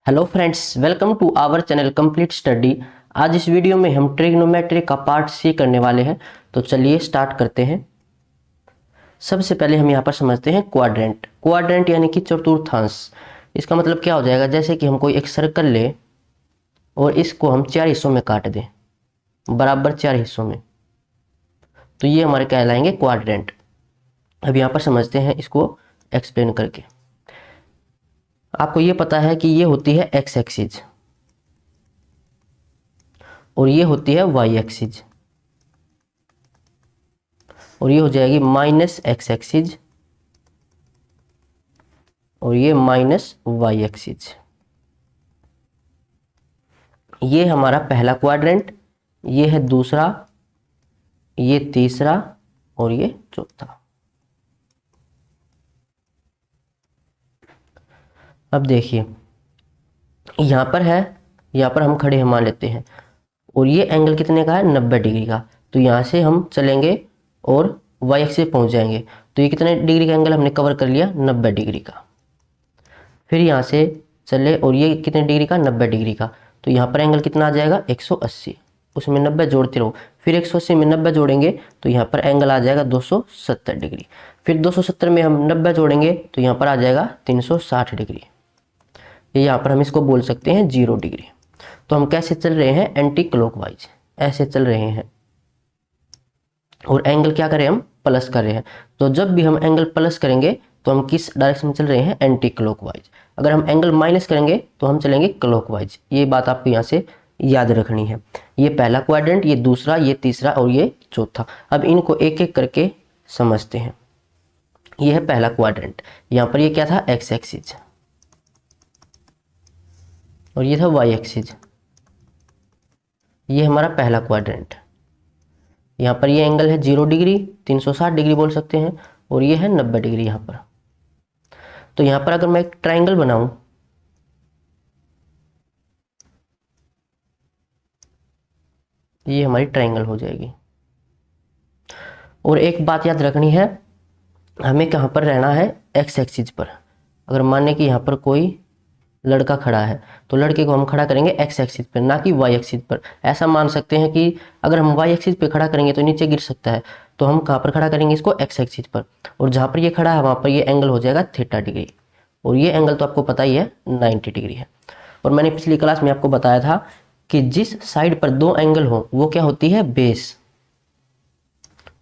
Hello friends, welcome to our channel complete study. आज इस video में हम ट्रिग्नोमेट्री का पार्ट सी करने वाले हैं। तो चलिए स्टार्ट करते हैं। सबसे पहले हम यहाँ पर समझते हैं क्वाड्रेंट। क्वाड्रेंट यानी कि चतुर्थांश। इसका मतलब क्या हो जाएगा, जैसे कि हम कोई एक सर्कल ले और इसको हम 4 हिस्सों में काट दें, बराबर 4 हिस्सों में, तो ये हमारे कहलाएंगे क्वाड्रेंट। अब यहाँ पर समझते हैं इसको एक्सप्लेन करके। आपको ये पता है कि ये होती है एक्स एक्सिस और ये होती है वाई एक्सिस, और ये हो जाएगी माइनस एक्स एक्सिस और ये माइनस वाई एक्सिस। ये हमारा पहला क्वाड्रेंट, ये है दूसरा, ये तीसरा और ये चौथा। अब देखिए यहां पर है, यहां पर हम खड़े मान लेते हैं, और ये एंगल कितने का है, 90 डिग्री का। तो यहां से हम चलेंगे और वाई एक्सिस पे पहुंच जाएंगे। तो ये कितने डिग्री का एंगल हमने कवर कर लिया, 90 डिग्री का। फिर यहाँ से चले और ये कितने डिग्री का, 90 डिग्री का। तो यहाँ पर एंगल कितना आ जाएगा, 180। उसमें 90 जोड़ते रहो, फिर 180 में 90 जोड़ेंगे तो यहाँ पर एंगल आ जाएगा 270 डिग्री। फिर 270 में हम 90 जोड़ेंगे तो यहाँ पर आ जाएगा 360 डिग्री। ये यहाँ पर हम इसको बोल सकते हैं 0 डिग्री। तो हम कैसे चल रहे हैं, एंटी क्लॉकवाइज, ऐसे चल रहे हैं। और एंगल क्या करें, हम प्लस कर रहे हैं। तो जब भी हम एंगल प्लस करेंगे तो हम किस डायरेक्शन में चल रहे हैं, एंटी क्लॉकवाइज। अगर हम एंगल माइनस करेंगे तो हम चलेंगे क्लॉकवाइज। ये बात आपको यहाँ से याद रखनी है। ये पहला क्वाड्रेंट, ये दूसरा, ये तीसरा और ये चौथा। अब इनको एक एक करके समझते हैं। ये है पहला क्वाड्रेंट, यहाँ पर ये क्या था, एक्स एक्सिस, और ये था वाई एक्सिस। ये हमारा पहला क्वाड्रेंट। यहाँ पर ये एंगल है 0 डिग्री, 360 डिग्री बोल सकते हैं, और ये है 90 डिग्री यहाँ पर। तो यहाँ पर अगर मैं एक ट्राइंगल बनाऊं, ये हमारी ट्राइंगल हो जाएगी। और एक बात याद रखनी है, हमें कहाँ पर रहना है, एक्स एक्सिस पर। अगर माने कि यहाँ पर कोई लड़का खड़ा है तो लड़के को हम खड़ा करेंगे एक्स एक्सिस पर, ना कि वाई एक्सिस पर। ऐसा मान सकते हैं कि अगर हम वाई एक्सिस पे खड़ा करेंगे तो नीचे गिर सकता है, तो हम कहाँ पर खड़ा करेंगे इसको, एक्स एक्सिस पर। और जहाँ पर ये खड़ा है वहाँ पर ये एंगल हो जाएगा थीटा डिग्री, और ये एंगल तो आपको पता ही है 90 डिग्री है। और मैंने पिछली क्लास में आपको बताया था कि जिस साइड पर 2 एंगल हो वो क्या होती है, बेस,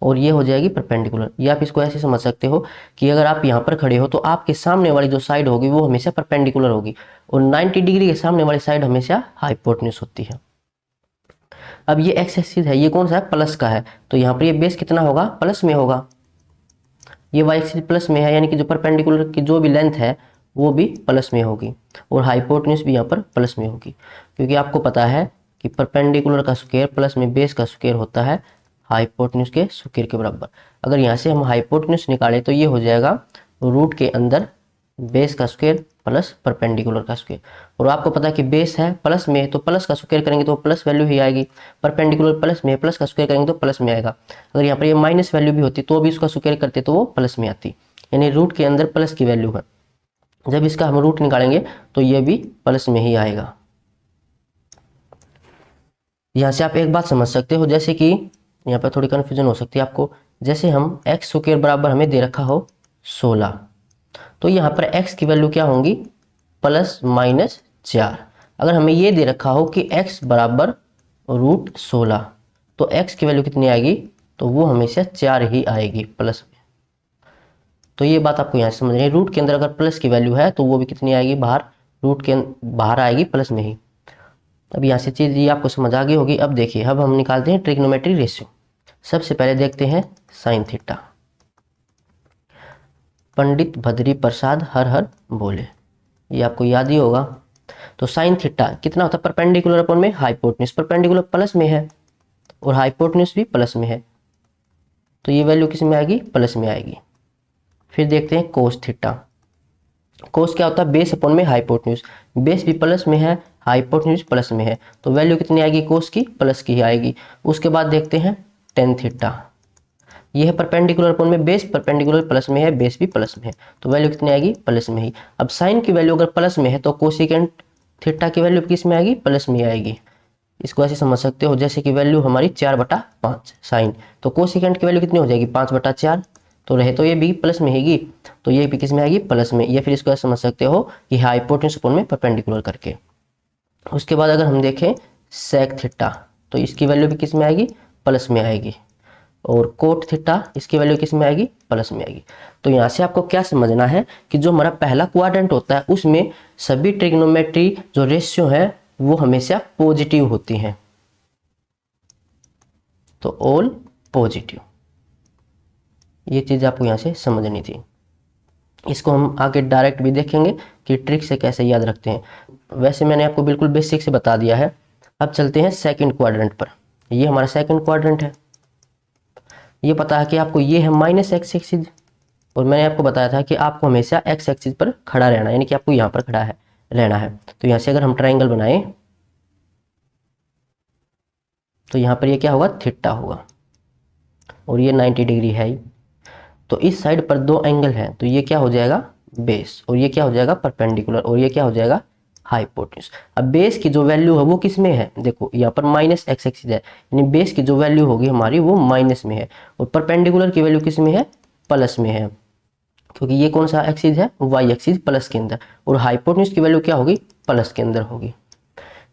और ये हो जाएगी परपेंडिकुलर। ये आप इसको ऐसे समझ सकते हो कि अगर आप यहाँ पर खड़े हो तो आपके सामने वाली जो साइड होगी वो हमेशा परपेंडिकुलर होगी, और 90 डिग्री के सामने वाली साइड हमेशा हाइपोटेन्यूज होती है। अब ये एक्स एक्सिस है, ये कौन सा है, प्लस का है। तो यहाँ पर ये बेस कितना होगा, प्लस में होगा। ये वाई एक्सिस प्लस में है, यानी कि जो परपेंडिकुलर की जो भी लेंथ है वो भी प्लस में होगी, और हाइपोटेन्यूज भी यहाँ पर प्लस में होगी। क्योंकि आपको पता है कि परपेंडिकुलर का स्क्वायर प्लस में बेस का स्क्वायर होता है हाइपोटेन्यूज के स्क्वायर के बराबर। अगर यहाँ से हम हाइपोटेन्यूज निकालें तो ये हो जाएगा रूट के अंदर बेस का स्क्वायर प्लस परपेंडिकुलर का स्क्वायर। और आपको पता है कि बेस है प्लस में, तो प्लस का स्क्वायर करेंगे तो प्लस वैल्यू ही आएगी। परपेंडिकुलर प्लस में, प्लस का स्क्वायर करेंगे तो प्लस में आएगा। अगर यहाँ पर ये माइनस वैल्यू भी होती तो भी उसका स्क्वायर करते तो वो प्लस में आती, यानी रूट के अंदर प्लस की वैल्यू है। जब इसका हम रूट निकालेंगे तो ये भी प्लस में ही आएगा। यहाँ से आप एक बात समझ सकते हो, जैसे कि यहाँ पर थोड़ी कन्फ्यूजन हो सकती है आपको। जैसे हम एक्स स्क्वायर बराबर हमें दे रखा हो 16, तो यहाँ पर x की वैल्यू क्या होंगी, प्लस माइनस 4। अगर हमें ये दे रखा हो कि x बराबर रूट 16, तो x की वैल्यू कितनी आएगी, तो वो हमेशा 4 ही आएगी प्लस में। तो ये बात आपको यहाँ से समझनी है। रूट के अंदर अगर प्लस की वैल्यू है तो वो भी कितनी आएगी, बाहर, रूट के बाहर आएगी प्लस में ही। अब यहाँ से चीज़ ये आपको समझ आ गई होगी। अब देखिए, अब हम निकालते हैं ट्रिग्नोमेट्री रेशियो। सबसे पहले देखते हैं साइन थीटा। पंडित भद्री प्रसाद हर हर बोले, ये आपको याद ही होगा। तो साइन थीटा कितना होता है, परपेंडिकुलर अपॉन में हाइपोटेन्यूज। परपेंडिकुलर प्लस में है और हाइपोटेन्यूज भी प्लस में है, तो ये वैल्यू किस में आएगी, प्लस में आएगी। फिर देखते हैं कोस थीटा। कोस क्या होता है, बेस अपॉन में हाइपोटेन्यूज। बेस भी प्लस में है, हाइपोटेन्यूज प्लस में है, तो वैल्यू कितनी आएगी कोस की, प्लस की ही आएगी। उसके बाद देखते हैं टेन थीटा। ये है परपेंडिकुलर अपॉन में बेस, परपेंडिकुलर प्लस में है, बेस भी प्लस में है, तो वैल्यू कितनी आएगी, प्लस में ही। अब साइन की वैल्यू अगर प्लस में है तो कोसिकेंट थीटा की वैल्यू किस में आएगी, प्लस में आएगी। इसको ऐसे समझ सकते हो जैसे कि वैल्यू हमारी 4/5 साइन, तो कोसिकेंट की वैल्यू कितनी हो जाएगी 5/4, तो रहे तो ये भी प्लस में हैगी, तो ये भी किस में आएगी, प्लस में। या फिर इसको ऐसे समझ सकते हो कि हाइपोटेन्यूज अपॉन में परपेंडिकुलर करके। उसके बाद अगर हम देखें सेक थीटा, तो इसकी वैल्यू भी किस में आएगी, प्लस में आएगी। और कोट थीटा, इसकी वैल्यू किस में आएगी, प्लस में आएगी। तो यहाँ से आपको क्या समझना है कि जो हमारा पहला क्वाड्रेंट होता है उसमें सभी ट्रिग्नोमेट्री जो रेशियो है वो हमेशा पॉजिटिव होती हैं, तो ऑल पॉजिटिव। ये चीज आपको यहाँ से समझनी थी। इसको हम आगे डायरेक्ट भी देखेंगे कि ट्रिक से कैसे याद रखते हैं। वैसे मैंने आपको बिल्कुल बेसिक से बता दिया है। अब चलते हैं सेकंड क्वाड्रेंट पर। ये हमारा सेकंड क्वाड्रेंट है। ये पता है कि आपको ये है माइनस एक्स एक्सिस, और मैंने आपको बताया था कि आपको हमेशा एक्स एक्सिस पर खड़ा रहना है, यानी कि आपको यहाँ पर खड़ा है रहना है। तो यहाँ से अगर हम ट्राइंगल बनाए तो यहाँ पर ये क्या होगा, थीटा होगा, और ये 90 डिग्री है ही। तो इस साइड पर दो एंगल हैं, तो ये क्या हो जाएगा बेस, और ये क्या हो जाएगा परपेंडिकुलर, और ये क्या हो जाएगा हाइपोटेन्यूज। अब बेस की जो वैल्यू है वो किस में है, देखो यहाँ पर माइनस एक्स एक्सिस है, यानी बेस की जो वैल्यू होगी हमारी वो माइनस में है, और परपेंडिकुलर की वैल्यू किस में है, प्लस में है, क्योंकि ये कौन सा एक्सिस है, वाई एक्सिस प्लस के अंदर, और हाइपोटेन्यूज की वैल्यू क्या होगी, प्लस के अंदर होगी।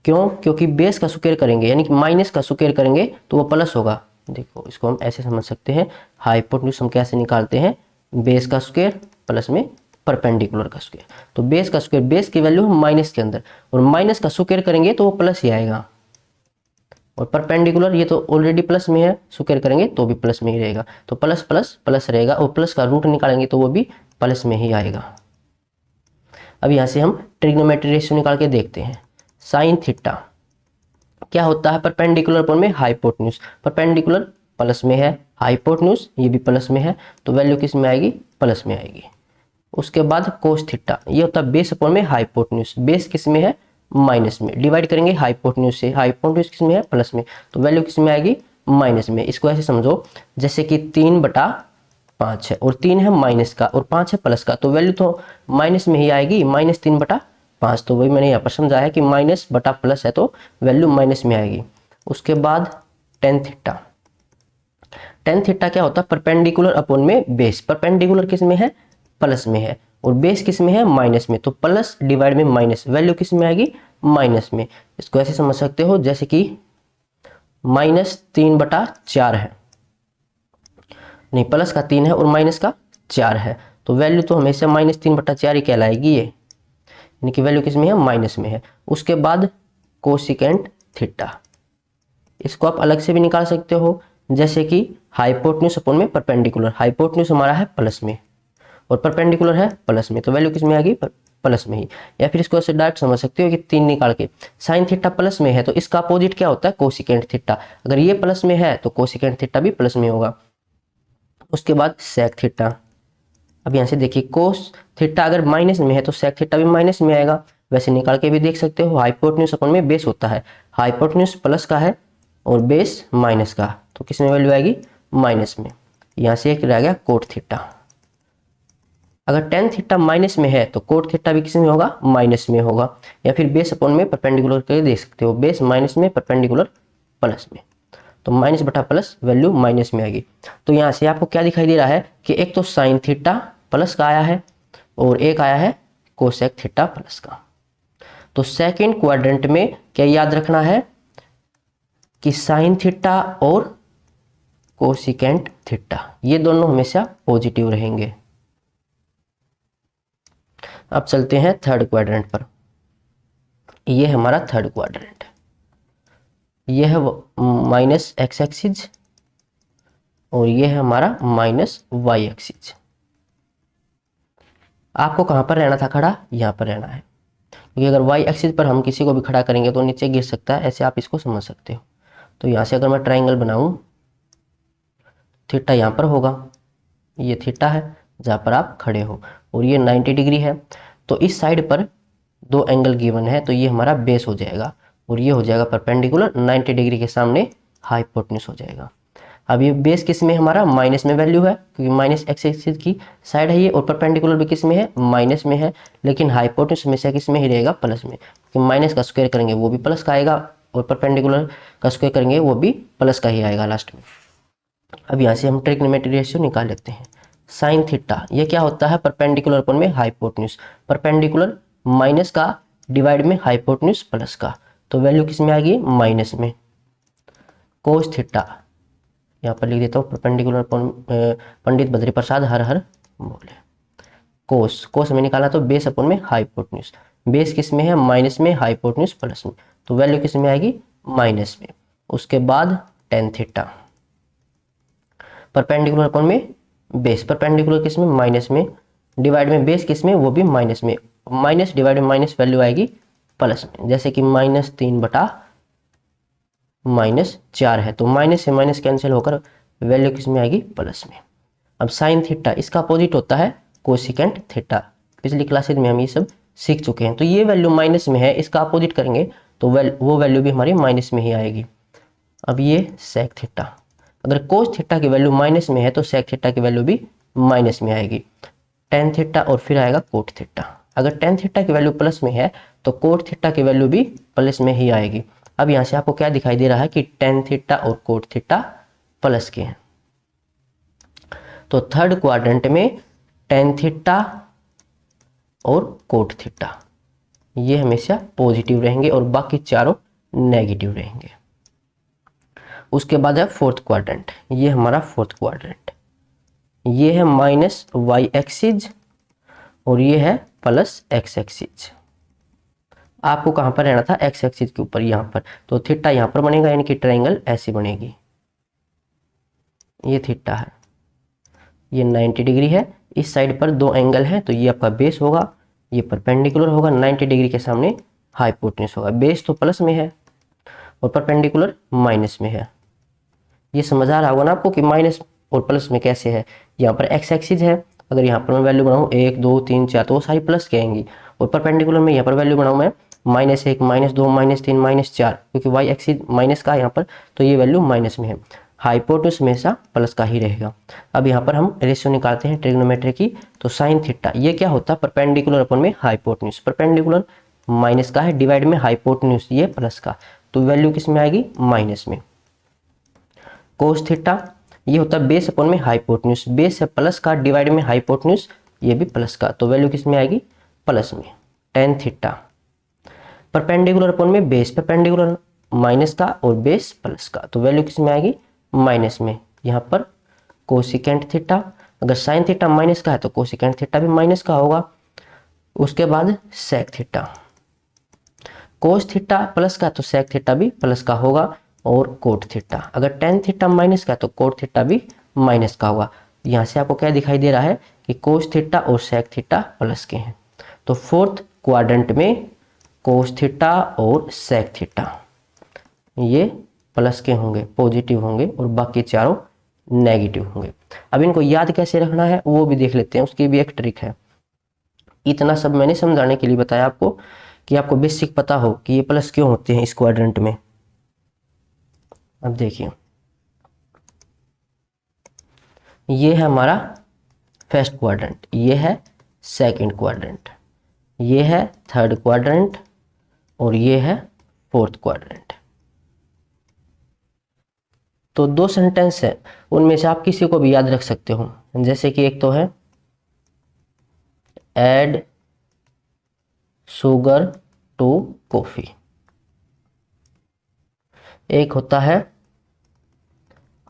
क्यों, क्योंकि बेस का स्क्वायर करेंगे यानी कि माइनस का स्क्वायर करेंगे तो वो प्लस होगा। देखो इसको हम ऐसे समझ सकते हैं, हाइपोटेन्यूज हम कैसे निकालते हैं, बेस का स्क्वायर प्लस में परपेंडिकुलर का स्क्वायर। तो बेस का स्क्वायर, बेस की वैल्यू हम माइनस के अंदर, और माइनस का स्क्वायर करेंगे तो वो प्लस ही आएगा, और परपेंडिकुलर ये तो ऑलरेडी प्लस में है, स्क्वायर करेंगे तो भी प्लस में ही रहेगा, तो प्लस प्लस प्लस रहेगा, और प्लस का रूट निकालेंगे तो वो भी प्लस में ही आएगा। अब यहाँ से हम ट्रिग्नोमेट्री रेशियो निकाल के देखते हैं। साइन थीटा क्या होता है, परपेंडिकुलर अपॉन में हाइपोटेन्यूज, परपेंडिकुलर प्लस में है, हाइपोटेन्यूज ये भी प्लस में है, तो वैल्यू किस में आएगी, प्लस में आएगी। उसके बाद कोस थीटा, ये होता है बेस अपॉन में हाइपोटेन्यूज, बेस किस में है, माइनस में, डिवाइड करेंगे हाइपोटेन्यूज से, हाइपोटेन्यूज किस में है, प्लस में, तो वैल्यू किस में आएगी, माइनस में। इसको ऐसे समझो जैसे कि 3/5 है, और 3 है माइनस का, और 5 है प्लस का, तो वैल्यू तो माइनस में ही आएगी, -3/5। तो वही मैंने यहाँ पर समझा है कि माइनस बटा प्लस है तो वैल्यू माइनस में आएगी। उसके बाद टेन थीटा, टेन थीटा क्या होता है, परपेंडिकुलर अपॉन में बेस, परपेंडिकुलर किस में है, प्लस में है, और बेस किस में है, माइनस में, तो प्लस डिवाइड में माइनस, वैल्यू किस में आएगी, माइनस में। इसको ऐसे समझ सकते हो जैसे कि -3/4 है, नहीं प्लस का 3 है और माइनस का 4 है, तो वैल्यू तो हमेशा -3/4 ही कहलाएगी ये, यानी कि वैल्यू किस में है, माइनस में है। उसके बाद कोसिकेंट थीटा, इसको आप अलग से भी निकाल सकते हो, जैसे कि हाइपोटेन्यूज अपॉन में परपेंडिकुलर, हाइपोटेन्यूज हमारा है प्लस में और परपेंडिकुलर है प्लस में, तो वैल्यू किस में आ गई, प्लस में ही। या फिर इसको ऐसे डायरेक्ट समझ सकते हो कि 3 निकाल के, साइन थीटा प्लस में है तो इसका अपोजिट क्या होता है, कोसिकेंट थीटा। अगर ये प्लस में है तो कोसिकेंट थीटा भी प्लस में होगा। उसके बाद सेक थीटा, अब यहाँ से देखिए कोस थीटा अगर माइनस में है तो सेक थीटा भी माइनस में आएगा। वैसे निकाल के भी देख सकते हो, हाइपोटेन्यूज अपॉन में बेस होता है, हाइपोटेन्यूज प्लस का है और बेस माइनस का, तो किस में वैल्यू आएगी, माइनस में। यहाँ से एक रह गया कोट थीटा, अगर टेन थीटा माइनस में है तो कोट थीटा भी किस में होगा, माइनस में होगा। या फिर बेस अपॉन में परपेंडिकुलर करके देख सकते हो, बेस माइनस में, परपेंडिकुलर प्लस में, तो माइनस बटा प्लस वैल्यू माइनस में आएगी। तो यहाँ से आपको क्या दिखाई दे रहा है कि एक तो साइन थीटा प्लस का आया है और एक आया है कोसेक थीटा प्लस का। तो सेकंड क्वाड्रेंट में क्या याद रखना है कि साइन थीटा और कोसिकेंट थीटा ये दोनों हमेशा पॉजिटिव रहेंगे। अब चलते हैं थर्ड क्वाड्रेंट पर। ये हमारा थर्ड क्वाड्रेंट, ये है माइनस एक्स एक्सिस और ये है हमारा माइनस वाई एक्सिस। आपको कहां पर रहना था खड़ा, यहां पर रहना है, क्योंकि अगर वाई एक्सिस पर हम किसी को भी खड़ा करेंगे तो नीचे गिर सकता है, ऐसे आप इसको समझ सकते हो। तो यहां से अगर मैं ट्राइंगल बनाऊं, थीटा यहां पर होगा, ये थीटा है जहां पर आप खड़े हो, और ये 90 डिग्री है। तो इस साइड पर दो एंगल गिवन है, तो ये हमारा बेस हो जाएगा और ये हो जाएगा परपेंडिकुलर, 90 डिग्री के सामने हाइपोटेन्यूज हो जाएगा। अब ये बेस किस में हमारा माइनस में वैल्यू है, क्योंकि माइनस एक्स एक्सिस की साइड है ये, और परपेंडिकुलर भी किस में है, माइनस में है। लेकिन हाइपोटेन्यूज हमेशा किस में ही रहेगा, प्लस में, क्योंकि माइनस का स्क्वायर करेंगे वो भी प्लस का आएगा, और परपेंडिकुलर का स्क्वायर करेंगे वो भी प्लस का ही आएगा लास्ट में। अब यहाँ से हम ट्रिग्नोमेट्री रेशियो निकाल लेते हैं। साइन थीटा ये क्या होता है, परपेंडिकुलर अपन में हाइपोटेन्यूज, परपेंडिकुलर माइनस का डिवाइड में हाइपोटेन्यूज प्लस का, तो वैल्यू किस में आएगी, माइनस में। कोस थीटा यहाँ पर लिख देता हूँ, परपेंडिकुलर पंडित बद्री प्रसाद हर हर बोले। कोस कोस हमें निकालना, तो बेस अपन में हाइपोटेन्यूज, बेस किस में है, माइनस में, हाइपोटेन्यूज प्लस में, तो वैल्यू किस में आएगी, माइनस में। उसके बाद टेन थीटा, परपेंडिकुलर अपन में बेस, परपेंडिकुलर किस में, माइनस में, डिवाइड में बेस किस में, वो भी माइनस में, माइनस डिवाइड में माइनस वैल्यू आएगी प्लस में, जैसे कि -3/-4 है, तो माइनस से माइनस कैंसिल होकर वैल्यू किस में आएगी, प्लस में। अब साइन थीटा इसका अपोजिट होता है कोसिकेंट थीटा, पिछली क्लासेज में हम ये सब सीख चुके हैं। तो ये वैल्यू माइनस में है, इसका अपोजिट करेंगे तो वो वैल्यू भी हमारी माइनस में ही आएगी। अब ये सेक थीटा, अगर कोस थीटा की वैल्यू माइनस में है तो सेक थीटा की वैल्यू भी माइनस में आएगी। टेन थीटा और फिर आएगा कोट थीटा, अगर टेन थीटा की वैल्यू प्लस में है तो कोट थीटा की वैल्यू भी प्लस में ही आएगी। अब यहाँ से आपको क्या दिखाई दे रहा है कि टेन थीटा और कोट थीटा प्लस के हैं, तो थर्ड क्वाड्रेंट में टेन थीटा और कोट थीटा ये हमेशा पॉजिटिव रहेंगे और बाकी चारों नेगेटिव रहेंगे। उसके बाद है फोर्थ क्वाड्रेंट, ये हमारा फोर्थ क्वाड्रेंट, ये है माइनस वाई एक्सिस और ये है प्लस एक्स एक्सिस। आपको कहां पर रहना था, एक्स एक्सिस के ऊपर यहां पर, तो थीटा यहां पर बनेगा, यानी कि ट्रायंगल ऐसी बनेगी। ये थीटा है, ये 90 डिग्री है, इस साइड पर दो एंगल है, तो ये आपका बेस होगा, ये परपेंडिकुलर होगा, 90 डिग्री के सामने हाइपोटेन्यूज होगा। बेस तो प्लस में है और परपेंडिकुलर माइनस में है। ये समझ आ रहा होगा ना आपको कि माइनस और प्लस में कैसे है। यहाँ पर एक्स एक्सिस है, अगर यहाँ पर मैं वैल्यू बनाऊँ 1 2 3 4 तो वो सारी प्लस के आएंगी, और परपेंडिकुलर में यहाँ पर वैल्यू बनाऊँ मैं -1 -2 -3 -4, क्योंकि वाई एक्सिस माइनस का यहाँ पर, तो ये वैल्यू माइनस में है। हाइपोटेन्यूज हमेशा प्लस का ही रहेगा। अब यहाँ पर हम रेशियो निकालते हैं ट्रिग्नोमेट्री की, तो साइन थीटा ये क्या होता है, परपेंडिकुलर अपन में हाइपोटेन्यूज, परपेंडिकुलर माइनस का है, डिवाइड में हाइपोटेन्यूज ये प्लस का, तो वैल्यू किस में आएगी, माइनस में। कोस थीटा ये होता है बेस अपन में हाइपोटेन्यूज, बेस है प्लस का, डिवाइड में हाइपोटेन्यूज ये भी प्लस का, तो वैल्यू किस में आएगी, प्लस में। टेन थीटा परपेंडिकुलर अपन में बेस, परपेंडिकुलर माइनस का और बेस प्लस का, तो वैल्यू किस में आएगी, माइनस में। यहाँ पर कोसिकेंट थीटा, अगर साइन थीटा माइनस का है तो कोसिकेंट थीटा भी माइनस का होगा। उसके बाद sec theta, cos theta plus का तो सेक थीटा भी प्लस का होगा, और कोट थीटा, अगर टेन थीटा माइनस का तो कोट थीटा भी माइनस का होगा। यहाँ से आपको क्या दिखाई दे रहा है कि कोस थीटा और सेक थीटा प्लस के हैं, तो फोर्थ क्वाड्रेंट में कोस थीटा और सेक थीटा ये प्लस के होंगे, पॉजिटिव होंगे, और बाकी चारों नेगेटिव होंगे। अब इनको याद कैसे रखना है वो भी देख लेते हैं, उसकी भी एक ट्रिक है। इतना सब मैंने समझाने के लिए बताया आपको कि आपको बेसिक पता हो कि ये प्लस क्यों होते हैं इस क्वाड्रेंट में। अब देखिए, ये है हमारा फर्स्ट क्वाड्रेंट, ये है सेकंड क्वाड्रेंट, ये है थर्ड क्वाड्रेंट, और ये है फोर्थ क्वाड्रेंट। तो दो सेंटेंस है, उनमें से आप किसी को भी याद रख सकते हो, जैसे कि एक तो है ऐड शुगर टू कॉफी, एक होता है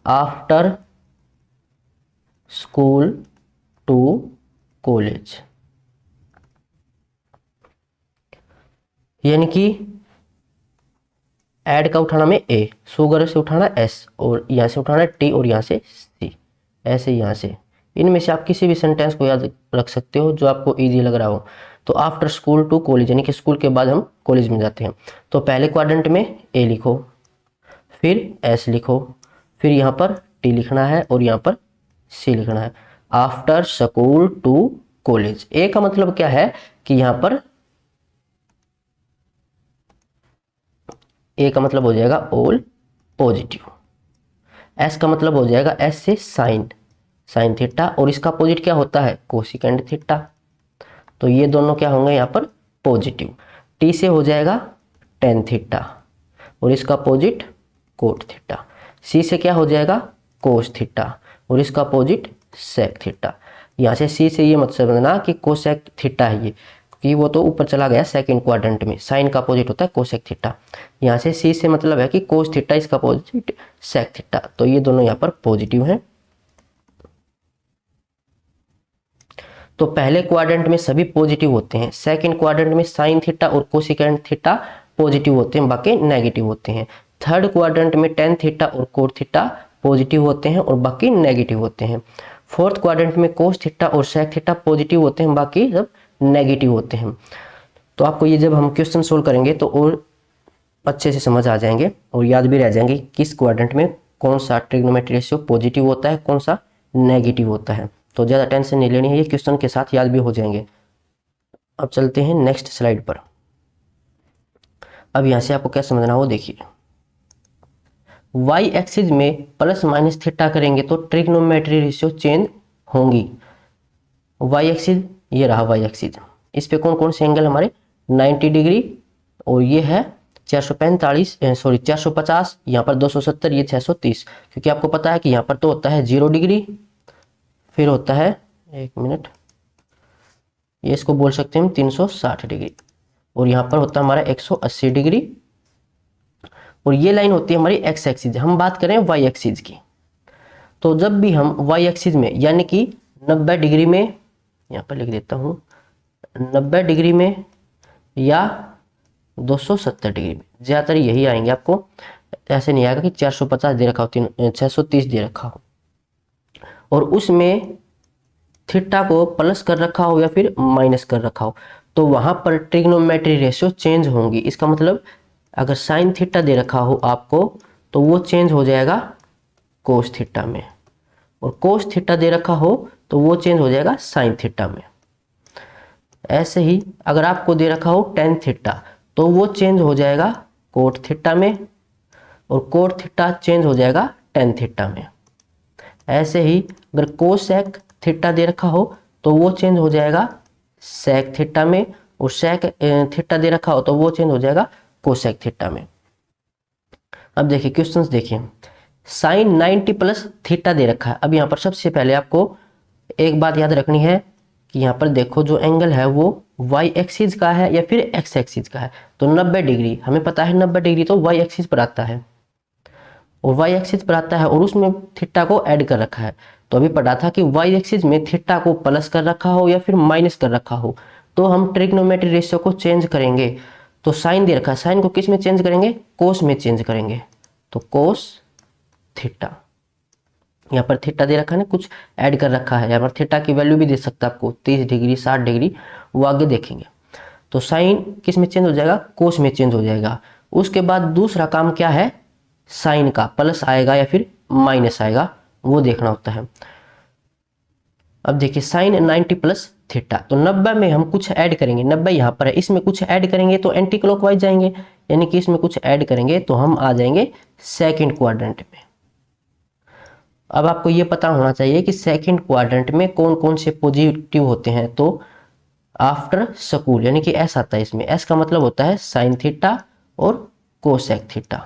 आफ्टर स्कूल टू कॉलेज, यानी कि ऐड का उठाना में ए, शुगर से उठाना एस, और यहाँ से उठाना टी, और यहाँ से सी, ऐसे यहाँ से। इनमें से आप किसी भी सेंटेंस को याद रख सकते हो जो आपको इजी लग रहा हो। तो आफ्टर स्कूल टू कॉलेज, यानी कि स्कूल के बाद हम कॉलेज में जाते हैं, तो पहले क्वाड्रेंट में ए लिखो, फिर एस लिखो, फिर यहाँ पर टी लिखना है, और यहाँ पर सी लिखना है। आफ्टर स्कूल टू कॉलेज, ए का मतलब क्या है कि यहाँ पर ए का मतलब हो जाएगा ऑल पॉजिटिव, एस का मतलब हो जाएगा एस से साइन थीटा, और इसका अपोजिट क्या होता है कोसिकेंड थीटा। तो ये दोनों क्या होंगे यहाँ पर पॉजिटिव। टी से हो जाएगा टेन थीटा और इसका अपोजिट कोट थीटा। सी से क्या हो जाएगा कोस थीटा और इसका अपोजिट सेक थीटा। यहाँ से सी से ये मत समझना कि कोसेक थीटा है ये, क्योंकि वो तो ऊपर चला गया सेकंड क्वाड्रेंट में, साइन का अपोजिट होता है कोसेक थीटा। यहाँ से सी से मतलब है कि कोस थीटा, इसका अपोजिट सेक थीटा। तो ये दोनों यहाँ पर पॉजिटिव हैं। तो पहले क्वाड्रेंट में सभी पॉजिटिव होते हैं, सेकंड क्वाड्रेंट में साइन थीटा और कोसिकेंड थीटा पॉजिटिव होते हैं, बाकी नेगेटिव होते हैं। थर्ड क्वाड्रेंट में टेन थीटा और कोट थीटा पॉजिटिव होते हैं और बाकी नेगेटिव होते हैं। फोर्थ क्वाड्रेंट में कोस थीटा और सेक थीटा पॉजिटिव होते हैं, बाकी सब नेगेटिव होते हैं। तो आपको ये जब हम क्वेश्चन सोल्व करेंगे तो और अच्छे से समझ आ जाएंगे और याद भी रह जाएंगे किस क्वाड्रेंट में कौन सा ट्रिग्नोमेट्री रेशियो पॉजिटिव होता है, कौन सा नेगेटिव होता है। तो ज़्यादा टेंशन नहीं लेनी है, ये क्वेश्चन के साथ याद भी हो जाएंगे। अब चलते हैं नेक्स्ट स्लाइड पर। अब यहाँ से आपको क्या समझना हो देखिए, वाई एक्सिस में प्लस माइनस थीटा करेंगे तो ट्रिग्नोमेट्री रेशियो चेंज होंगी। वाई एक्सिस ये रहा वाई एक्सिस, इस पे कौन कौन से एंगल हमारे 90 डिग्री और ये है 450, यहाँ पर 270, ये 630। क्योंकि आपको पता है कि यहाँ पर तो होता है 0 डिग्री, फिर होता है एक मिनट, ये इसको बोल सकते हैं हम 360 डिग्री, और यहाँ पर होता है हमारा 180 डिग्री, और ये लाइन होती है हमारी एक्स एक्सिस। हम बात करें वाई एक्सिस की, तो जब भी हम वाई एक्सिस में यानी कि 90 डिग्री में, यहाँ पर लिख देता हूँ 90 डिग्री में या 270 डिग्री में, ज़्यादातर यही आएंगे आपको, ऐसे नहीं आएगा कि 450 दे रखा हो, 630 दे रखा हो और उसमें थीटा को प्लस कर रखा हो या फिर माइनस कर रखा हो, तो वहां पर ट्रिग्नोमेट्री रेशियो चेंज होंगी। इसका मतलब अगर साइन थीटा दे रखा हो आपको तो वो चेंज हो जाएगा कोस थीटा में, और कोस थीटा दे रखा हो तो वो चेंज हो जाएगा साइन थीटा में। ऐसे ही अगर आपको दे रखा हो टेन थीटा तो वो चेंज हो जाएगा कोट थीटा में, और कोट थीटा चेंज हो जाएगा टेन थीटा में। ऐसे ही अगर कोसेक थीटा दे रखा हो तो वो चेंज हो जाएगा सेक थीटा में, और सेक थीटा दे रखा हो तो वो चेंज हो जाएगा कोसेक थीटा में। अब देखिए क्वेश्चंस देखिए, साइन 90 प्लस थीटा दे रखा है। अब यहाँ पर सबसे पहले आपको एक बात याद रखनी है कि यहाँ पर देखो जो एंगल है वो वाई एक्सिस का है या फिर एक्स एक्सिस का है। तो 90 डिग्री हमें पता है, 90 डिग्री तो वाई एक्सिस पर आता है और वाई एक्सिस पर आता है और उसमें थीटा को ऐड कर रखा है। तो अभी पढ़ा था कि वाई एक्सिस में थीटा को प्लस कर रखा हो या फिर माइनस कर रखा हो तो हम ट्रिग्नोमेट्री रेशियो को चेंज करेंगे। तो साइन दे रखा है, साइन को किस में चेंज करेंगे, कोस में चेंज करेंगे। तो कोस थीटा, यहाँ पर थीटा दे रखा है ना, कुछ ऐड कर रखा है, यहाँ पर थीटा की वैल्यू भी दे सकता है आपको 30 डिग्री 60 डिग्री, वो आगे देखेंगे। तो साइन किस में चेंज हो जाएगा, कोस में चेंज हो जाएगा। उसके बाद दूसरा काम क्या है, साइन का प्लस आएगा या फिर माइनस आएगा वो देखना होता है। अब देखिए साइन 90 प्लस थीटा, तो 90 में हम कुछ ऐड करेंगे, 90 यहाँ पर है, इसमें कुछ ऐड करेंगे तो एंटी क्लॉकवाइज जाएंगे, यानी कि इसमें कुछ ऐड करेंगे तो हम आ जाएंगे सेकंड क्वाड्रेंट में। अब आपको ये पता होना चाहिए कि सेकंड क्वाड्रेंट में कौन कौन से पॉजिटिव होते हैं। तो आफ्टर सकूल यानी कि एस आता है इसमें, एस का मतलब होता है साइन थीटा और कोसेक थीटा,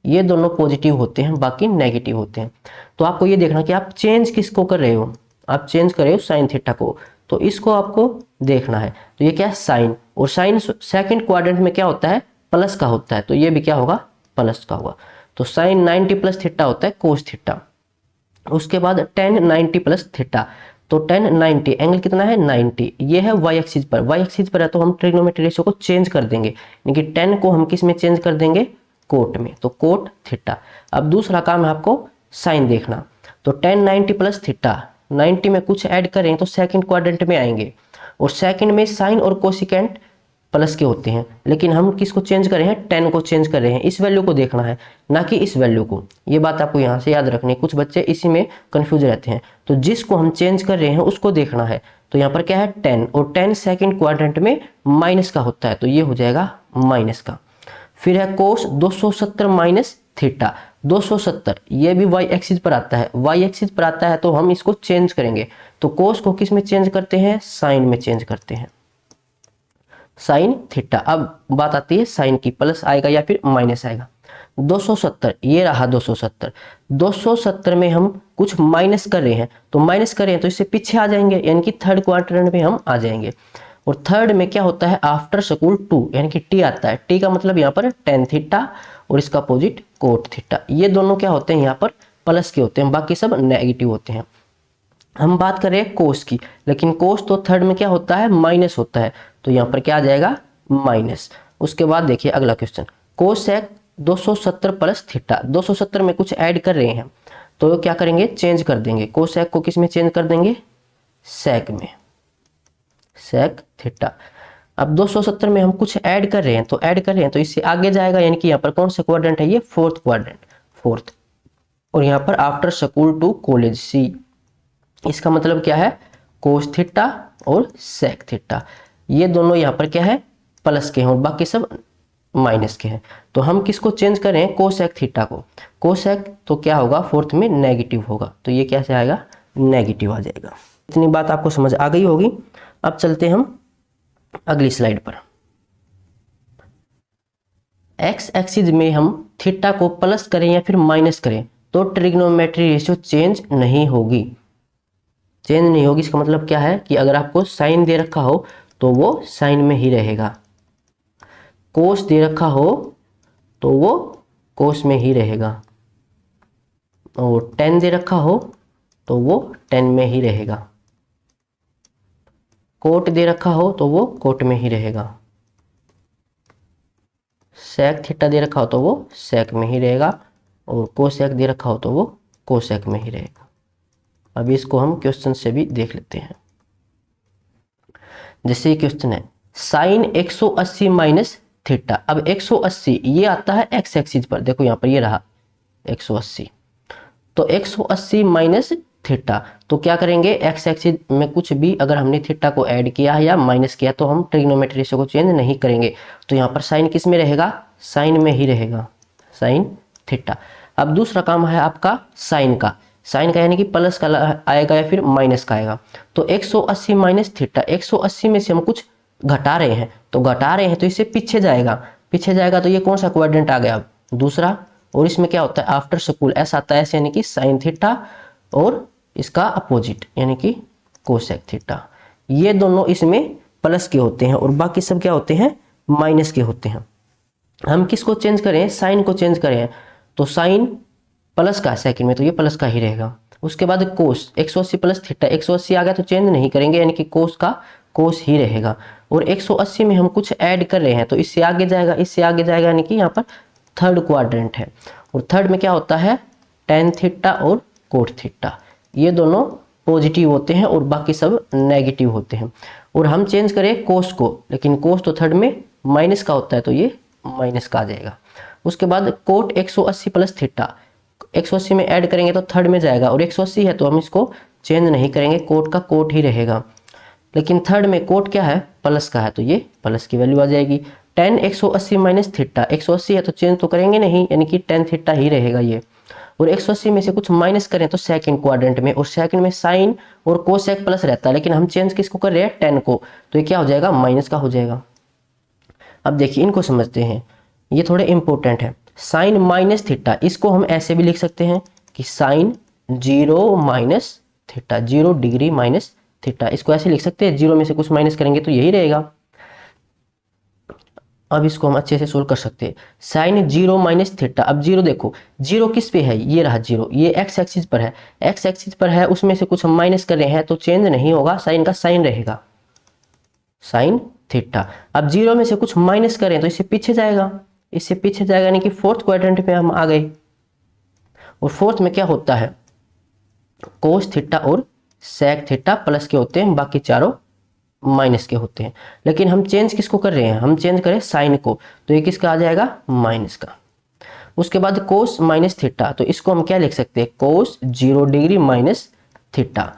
ये दोनों पॉजिटिव होते हैं, बाकी नेगेटिव होते हैं। तो आपको ये देखना कि आप चेंज किसको कर रहे हो, आप चेंज कर रहे हो साइन थीटा को, तो इसको आपको देखना है। तो ये क्या है साइन, और साइन सेकंड क्वाड्रेंट में क्या होता है प्लस का होता है, तो ये भी क्या होगा प्लस का होगा। तो साइन 90 प्लस थीटा होता है कोस थीटा। उसके बाद टेन 90 प्लस थीटा, तो टेन 90 एंगल कितना है 90, ये है वाई एक्सिस पर, वाई एक्सिस पर है तो हम ट्रिग्नोमेट्री रेशियो को चेंज कर देंगे, यानी कि 10 को हम किस में चेंज कर देंगे कोट में, तो कोट थीटा। अब दूसरा काम है आपको साइन देखना, तो टेन 90 प्लस थीटा, 90 में कुछ ऐड करें तो सेकंड क्वाड्रेंट में आएंगे, और सेकंड में साइन और कोसिकेंट प्लस के होते हैं, लेकिन हम किसको चेंज कर रहे हैं 10 को चेंज कर रहे हैं, इस वैल्यू को देखना है ना कि इस वैल्यू को। ये बात आपको यहाँ से याद रखनी है, कुछ बच्चे इसी में कंफ्यूज रहते हैं। तो जिसको हम चेंज कर रहे हैं उसको देखना है। तो यहाँ पर क्या है 10, और 10 सेकंड क्वाड्रेंट में माइनस का होता है, तो ये हो जाएगा माइनस का। फिर है कोस 270 माइनस थीटा, 270 ये भी y एक्सिस पर आता है, y एक्सिस पर आता है तो हम इसको चेंज करेंगे। तो कोस को किस में चेंज करते हैं, साइन में चेंज करते हैं, साइन थीटा। अब बात आती है साइन की, प्लस आएगा या फिर माइनस आएगा। 270 ये रहा 270, 270 में हम कुछ माइनस कर रहे हैं, तो माइनस कर रहे हैं तो इससे पीछे आ जाएंगे, यानी कि थर्ड क्वाड्रेंट में हम आ जाएंगे। और थर्ड में क्या होता है, आफ्टर स्क्वायर 2 यानी कि टी आता है, टी का मतलब यहाँ पर टेन थीटा और इसका अपोजिट कोट थीटा। ये दोनों क्या होते हैं, यहाँ पर प्लस के होते हैं, बाकी सब नेगेटिव होते हैं। हम बात कर रहे हैं कोस की, लेकिन कोस तो थर्ड में क्या होता है, माइनस होता है, तो यहाँ पर क्या आ जाएगा, माइनस। उसके बाद देखिए अगला क्वेश्चन, कोसेक 270 प्लस थीटा। 270 में कुछ ऐड कर रहे हैं तो क्या करेंगे, चेंज कर देंगे, कोसेक को किस में चेंज कर देंगे, सेक में, सेक थीटा। अब 270 में हम कुछ ऐड कर रहे हैं, तो ऐड कर रहे हैं तो इससे आगे जाएगा, यानी कि यहाँ पर कौन सा क्वाड्रेंट है, ये फोर्थ क्वाड्रेंट, फोर्थ। और यहाँ पर आफ्टर स्कूल टू कॉलेज सी, इसका मतलब क्या है, कोस थीटा और सेक थीटा। ये दोनों यहाँ पर क्या है, प्लस के हैं और बाकी सब माइनस के हैं। तो हम किसको चेंज करें, कोसेक थीटा को। कोसेक तो क्या होगा, फोर्थ में नेगेटिव होगा, तो ये कैसे आएगा, नेगेटिव आ जाएगा। इतनी बात आपको समझ आ गई होगी। अब चलते हम अगली स्लाइड पर। एक्स एक्सिस में हम थीटा को प्लस करें या फिर माइनस करें तो ट्रिग्नोमेट्री रेशियो चेंज नहीं होगी, चेंज नहीं होगी। इसका मतलब क्या है कि अगर आपको साइन दे रखा हो तो वो साइन में ही रहेगा, कोस दे रखा हो तो वो कोस में ही रहेगा, और टेन दे रखा हो तो वो टेन में ही रहेगा, कोट दे रखा हो तो वो कोट में ही रहेगा, सेक थीटा दे रखा हो तो वो सेक में ही रहेगा, और कोसेक दे रखा हो तो वो कोसेक में ही रहेगा। अब इसको हम क्वेश्चन से भी देख लेते हैं। जैसे क्वेश्चन है साइन 180 माइनस थीटा। अब 180 ये आता है एक्स एक्सिस पर, देखो यहाँ पर ये रहा 180, तो 180 माइनस थीटा, तो क्या करेंगे, एक्स एक्सिस में कुछ भी अगर हमने थीटा को ऐड किया या माइनस किया तो हम ट्रिग्नोमेट्री रेशियो को चेंज नहीं करेंगे। तो यहाँ पर साइन किस में रहेगा, साइन में ही रहेगा, साइन थीटा। अब दूसरा काम है आपका साइन का, साइन का यानी कि प्लस का आएगा या फिर माइनस का आएगा। तो 180 माइनस थीटा, 180 में से हम कुछ घटा रहे हैं, तो घटा रहे हैं तो इससे पीछे जाएगा, पीछे जाएगा तो ये कौन सा क्वाड्रेंट आ गया, अब दूसरा। और इसमें क्या होता है, आफ्टर स्कूल एस आता है, यानी कि साइन थीटा और इसका अपोजिट यानी कि कोसेक थीटा। ये दोनों इसमें प्लस के होते हैं और बाकी सब क्या होते हैं, माइनस के होते हैं। हम किसको चेंज करें, साइन को चेंज करें, तो साइन प्लस का सेकंड में तो ये प्लस का ही रहेगा। उसके बाद कोस 180 प्लस थीटा, 180 आ गया तो चेंज नहीं करेंगे, यानी कि कोस का कोस ही रहेगा। और 180 में हम कुछ ऐड कर रहे हैं तो इससे आगे जाएगा, इससे आगे जाएगा, यानी कि यहाँ पर थर्ड क्वाड्रेंट है। और थर्ड में क्या होता है, टेन थीटा और कोट थीटा, ये दोनों पॉजिटिव होते हैं और बाकी सब नेगेटिव होते हैं। और हम चेंज करें कोस को, लेकिन कोस तो थर्ड में माइनस का होता है तो ये माइनस का आ जाएगा। उसके बाद कोट 180 प्लस थीटा, 180 में ऐड करेंगे तो थर्ड में जाएगा, और 180 है तो हम इसको चेंज नहीं करेंगे, कोट का कोट ही रहेगा। लेकिन थर्ड में कोट क्या है, प्लस का है, तो ये प्लस की वैल्यू आ जाएगी। टेन 180 माइनस थीटा, 180 है तो चेंज तो करेंगे नहीं, यानी कि टेन थीटा ही रहेगा ये। और 180 में से कुछ माइनस करें तो सेकंड क्वाड्रेंट में, और सेकंड में साइन और कोसेक प्लस रहता है, लेकिन हम चेंज किसको कर रहे हैं, टेन को, तो ये क्या हो जाएगा, माइनस का हो जाएगा। अब देखिए इनको समझते हैं, ये थोड़े इंपॉर्टेंट है। साइन माइनस थीटा, इसको हम ऐसे भी लिख सकते हैं कि sine 0 minus theta, 0 degree minus theta, इसको ऐसे लिख सकते हैं, 0 में से कुछ माइनस करेंगे तो यही रहेगा। अब इसको हम अच्छे से सोल्व कर सकते हैं। साइन 0 माइनस थीटा, अब 0 देखो, 0 किस पे है, ये रहा 0, ये एक्स एक्सिस पर है, एक्स एक्सिस पर है, उसमें से कुछ हम माइनस कर रहे हैं तो चेंज नहीं होगा, साइन का साइन रहेगा, साइन थीटा। अब 0 में से कुछ माइनस करें तो इससे पीछे जाएगा, इससे पीछे जाएगा, यानी कि फोर्थ क्वाड्रेंट में हम आ गए। और फोर्थ में क्या होता है, कोस थीटा और सेक थीटा प्लस के होते हैं, बाकी चारों माइनस के होते हैं। लेकिन हम चेंज किसको कर रहे हैं, हम चेंज करें साइन को, तो ये किसका आ जाएगा, माइनस का। उसके बाद कोस माइनस थीटा, तो इसको हम क्या लिख सकते हैं, कोस 0 degree minus theta.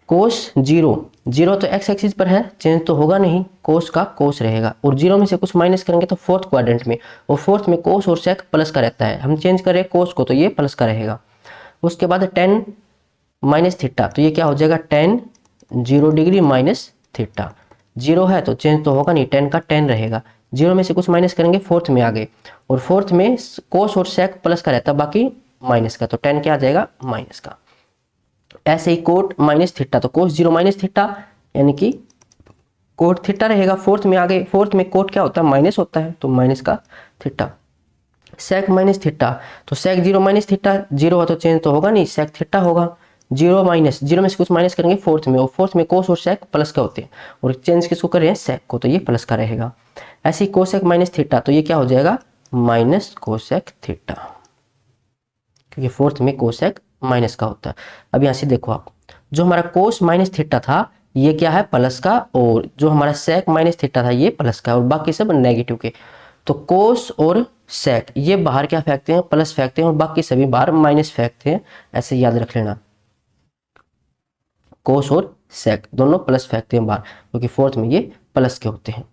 Cos zero, zero तो एक्स एक्सिस पर है, चेंज तो होगा नहीं, कोस का कोस रहेगा, और जीरो में से कुछ माइनस करेंगे तो फोर्थ क्वाड्रेंट में, और फोर्थ में कोस और सेक प्लस का रहता है, हम चेंज कर रहे हैं कोस को तो ये प्लस का रहेगा। उसके बाद टेन माइनस थीटा, तो ये क्या हो जाएगा ten 0 degree minus theta, zero है तो चेंज तो होगा नहीं, टेन का टेन रहेगा, जीरो में से कुछ माइनस करेंगे फोर्थ में आ गए, और फोर्थ में कोस और सेक प्लस का रहता है, बाकी माइनस का, तो टेन क्या आ जाएगा माइनस का। ऐसे ही कोट माइनस थीटा, तो कोस जीरो माइनस थीटा यानी कि कोट थीटा रहेगा, फोर्थ में आ गए, फोर्थ में कोट क्या होता है माइनस होता है, तो माइनस का थीटा। सेक माइनस थीटा, तो sec zero minus theta, zero है तो चेंज तो होगा नहीं, सेक थीटा होगा, जीरो माइनस, जीरो में से कुछ माइनस करेंगे फोर्थ में, और फोर्थ में कोस और सेक प्लस का होते हैं, और चेंज किसको कर रहे हैं सेक को, तो ये प्लस का रहेगा। ऐसे ही कोसेक माइनस थीटा, तो ये क्या हो जाएगा माइनस कोसेक थीटा, क्योंकि फोर्थ में कोसेक माइनस का होता है। अब यहाँ से देखो आप, जो हमारा कोस माइनस थीटा था ये क्या है प्लस का, और जो हमारा सेक माइनस थीटा था ये प्लस का, और बाकी सब नेगेटिव के। तो कोस और सेक ये बाहर क्या फेंकते हैं प्लस फेंकते हैं, और बाकी सभी बाहर माइनस फेंकते हैं, ऐसे याद रख लेना। कोस और सेक दोनों प्लस फेंकते हैं बाहर, क्योंकि फोर्थ में ये प्लस के होते हैं।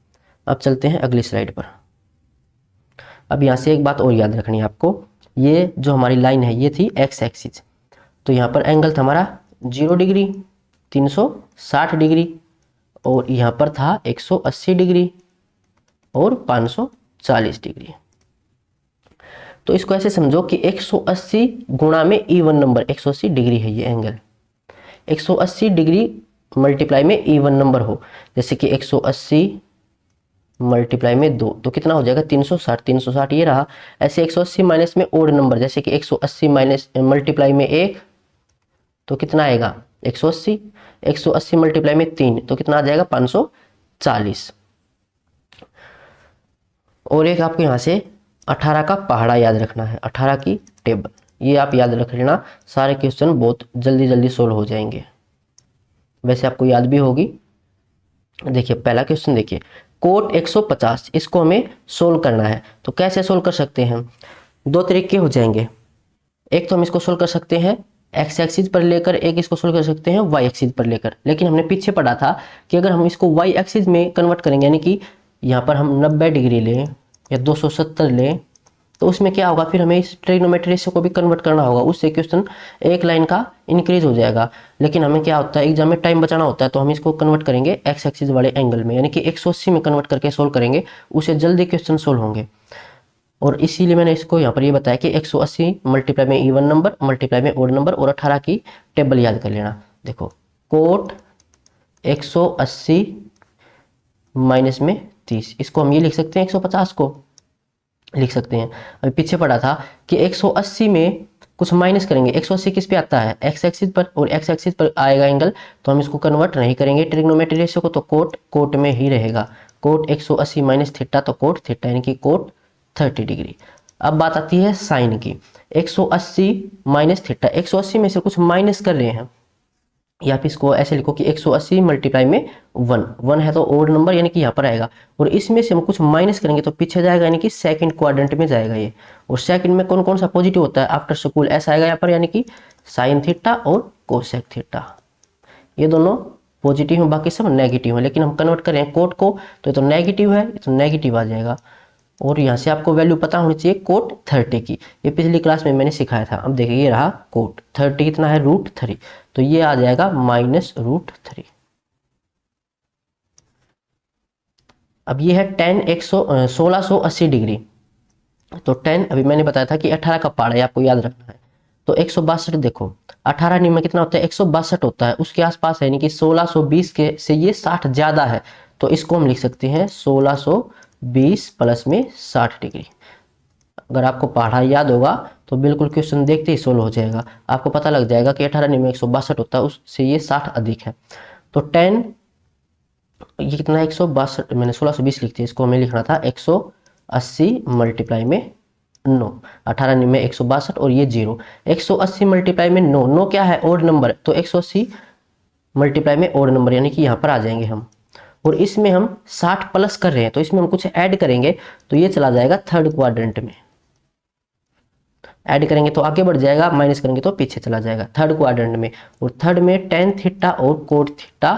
अब चलते हैं अगली स्लाइड पर। अब यहाँ से एक बात और याद रखनी है आपको, ये जो हमारी लाइन है ये थी एक्स एक्सिस, तो यहाँ पर एंगल था हमारा 0 डिग्री, 360 डिग्री, और यहाँ पर था 180 डिग्री और 540 डिग्री। तो इसको ऐसे समझो कि 180 गुणा में इवन नंबर 180 डिग्री है ये एंगल, 180 डिग्री मल्टीप्लाई में इवन नंबर हो, जैसे कि 180 मल्टीप्लाई में 2 तो कितना हो जाएगा 360, 360 ये रहा। ऐसे 180 माइनस में ओड नंबर, जैसे कि 180 माइनस मल्टीप्लाई में 1 तो कितना आएगा 180, 180 मल्टीप्लाई में 3 तो कितना आ जाएगा 540। और एक आपको यहाँ से 18 का पहाड़ा याद रखना है, 18 की टेबल, ये आप याद रख लेना, सारे क्वेश्चन बहुत जल्दी जल्दी सोल्व हो जाएंगे, वैसे आपको याद भी होगी। देखिए पहला क्वेश्चन देखिए, कोट 150, इसको हमें सोल्व करना है, तो कैसे सोल्व कर सकते हैं, दो तरीके हो जाएंगे। एक तो हम इसको सोल्व कर सकते हैं एक्स एक्सिस पर लेकर, एक इसको सोल्व कर सकते हैं वाई एक्सिस पर लेकर, लेकिन हमने पीछे पढ़ा था कि अगर हम इसको वाई एक्सिस में कन्वर्ट करेंगे, यानी कि यहाँ पर हम 90 डिग्री लें या 270 लें, तो उसमें क्या होगा फिर हमें इस ट्रिग्नोमेट्री रेशियो को भी कन्वर्ट करना होगा, उससे क्वेश्चन एक लाइन का इंक्रीज हो जाएगा। लेकिन हमें क्या होता है एग्जाम में टाइम बचाना होता है, तो हम इसको कन्वर्ट करेंगे एक्स एक्सिस वाले एंगल में, यानी कि 180 में कन्वर्ट करके सोल्व करेंगे, उससे जल्दी क्वेश्चन सोल्व होंगे। और इसीलिए मैंने इसको यहाँ पर ये बताया कि 180 मल्टीप्लाई में इवन नंबर, मल्टीप्लाई में ओड नंबर, और 18 की टेबल याद कर लेना। देखो कोट 180 माइनस में 30, इसको हम ये लिख सकते हैं 150 को लिख सकते हैं। अभी पीछे पढ़ा था कि 180 में कुछ माइनस करेंगे, 180 किस पे आता है एक्स एक्सिस पर, और एक्स एक्सिस पर आएगा एंगल, तो हम इसको कन्वर्ट नहीं करेंगे ट्रिग्नोमेट्री रेशियो को, तो कोट में ही रहेगा, कोट 180 माइनस थीटा तो कोट थीटा, यानी कि कोट 30 डिग्री। अब बात आती है साइन की, 180 माइनस थीटा, 180 में से कुछ माइनस कर रहे हैं, या फिर इसको ऐसे लिखो कि 180 मल्टीप्लाई में 1 है तो ओड नंबर, यानी कि यहाँ पर आएगा, और इसमें से हम कुछ माइनस करेंगे तो पीछे जाएगा, यानी कि सेकंड क्वाड्रेंट में जाएगा ये। और सेकंड में कौन कौन सा पॉजिटिव होता है आफ्टर स्कूल, ऐसा आएगा यहाँ पर, यानी कि साइन थीटा और कोसेक थीटा, ये दोनों पॉजिटिव है, बाकी सब नेगेटिव है। लेकिन हम कन्वर्ट करें कोट को, तो ये तो नेगेटिव है, ये तो नेगेटिव आ जाएगा। और यहाँ से आपको वैल्यू पता होनी चाहिए कोट 30 की, ये पिछली क्लास में मैंने सिखाया था। अब देखिए ये रहा कोट 30 कितना है √3, तो ये आ जाएगा -√3। अब ये है tan 1680 डिग्री, तो tan अभी मैंने बताया था कि 18 का पहाड़ा है, आपको याद रखना है। तो 162 देखो 18 में कितना होता है 162 होता है, उसके आसपास है, यानी कि 1620 के से ये 60 ज्यादा है, तो इसको हम लिख सकते हैं 1620 प्लस में 60 डिग्री। अगर आपको पहाड़ा याद होगा तो बिल्कुल क्वेश्चन देखते ही सोल्व हो जाएगा, आपको पता लग जाएगा कि 18 में 162 होता है, उससे ये 60 अधिक है। तो tan ये कितना है 162, मैंने 1620 लिख दिया, इसको हमें लिखना था 180 मल्टीप्लाई में 9, 18 में 162 और ये 0, 180 मल्टीप्लाई में 9, 9 क्या है ओड नंबर, तो 180 मल्टीप्लाई में ओड नंबर, यानी कि यहाँ पर आ जाएंगे हम। और इसमें हम 60 प्लस कर रहे हैं, तो इसमें हम कुछ ऐड करेंगे, तो ये चला जाएगा थर्ड क्वाड्रेंट में। ऐड करेंगे तो आगे बढ़ जाएगा, माइनस करेंगे तो पीछे चला जाएगा थर्ड क्वाड्रेंट में। और थर्ड में टेन थीटा और कोट थीटा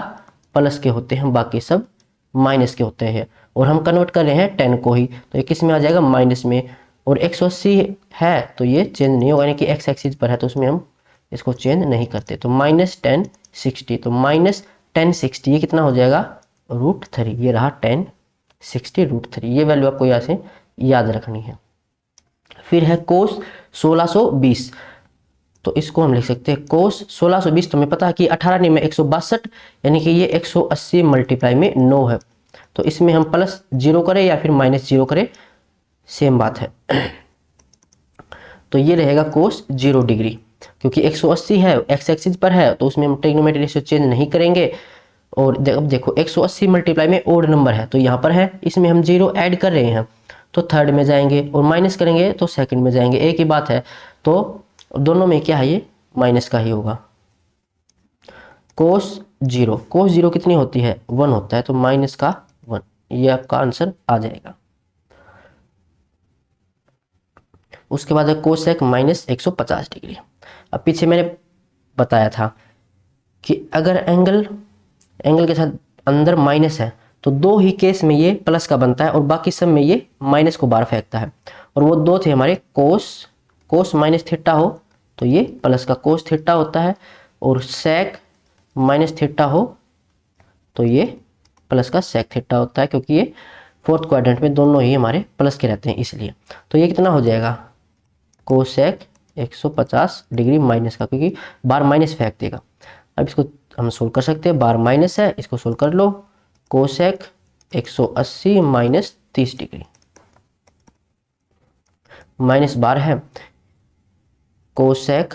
प्लस के होते हैं, बाकी सब माइनस के होते हैं। और हम कन्वर्ट कर रहे हैं 10 को ही, तो ये किस में आ जाएगा, माइनस में। और 180 है तो ये चेंज नहीं होगा, यानी कि एक्स एक्सिस पर है तो उसमें हम इसको चेंज नहीं करते। तो -1060, तो -1060 ये कितना हो जाएगा, √3। ये रहा 1060 √3, ये वैल्यू आपको यहाँ से याद रखनी है। फिर है कोस 1620, तो इसको हम लिख सकते हैं कोस 1620, तो हमें पता है कि 18 में 162, यानी कि ये 180 मल्टीप्लाई में 9 है। तो इसमें हम +0 करें या फिर -0 करें, सेम बात है। तो ये रहेगा कोस 0 डिग्री, क्योंकि 180 है, एक्स एक्सिस पर है, तो उसमें हम ट्रिग्नोमेट्री रेशियो चेंज नहीं करेंगे। और अब देखो 180 मल्टीप्लाई में ओड नंबर है, तो यहाँ पर है, इसमें हम 0 ऐड कर रहे हैं तो थर्ड में जाएंगे, और माइनस करेंगे तो सेकंड में जाएंगे, एक ही बात है। तो दोनों में क्या है, ये माइनस का ही होगा। कोस 0 कितनी होती है, 1 होता है, तो -1, ये आपका आंसर आ जाएगा। उसके बाद है कोसेक -150 डिग्री। अब पीछे मैंने बताया था कि अगर एंगल के साथ अंदर माइनस है तो दो ही केस में ये प्लस का बनता है और बाकी सब में ये माइनस को बाहर फेंकता है। और वो दो थे हमारे, कोस माइनस थीटा हो तो ये प्लस का कोस थीटा होता है, और सेक माइनस थीटा हो तो ये प्लस का सेक थीटा होता है, क्योंकि ये फोर्थ क्वाड्रेंट में दोनों ही हमारे प्लस के रहते हैं इसलिए। तो ये कितना हो जाएगा, कोसेक 150 डिग्री माइनस का, क्योंकि बार माइनस फेंक देगा। अब इसको हम सोल्व कर सकते हैं, बार माइनस है, इसको सोल्व कर लो। कोसेक 180 -30 डिग्री, माइनस बार है, कोसेक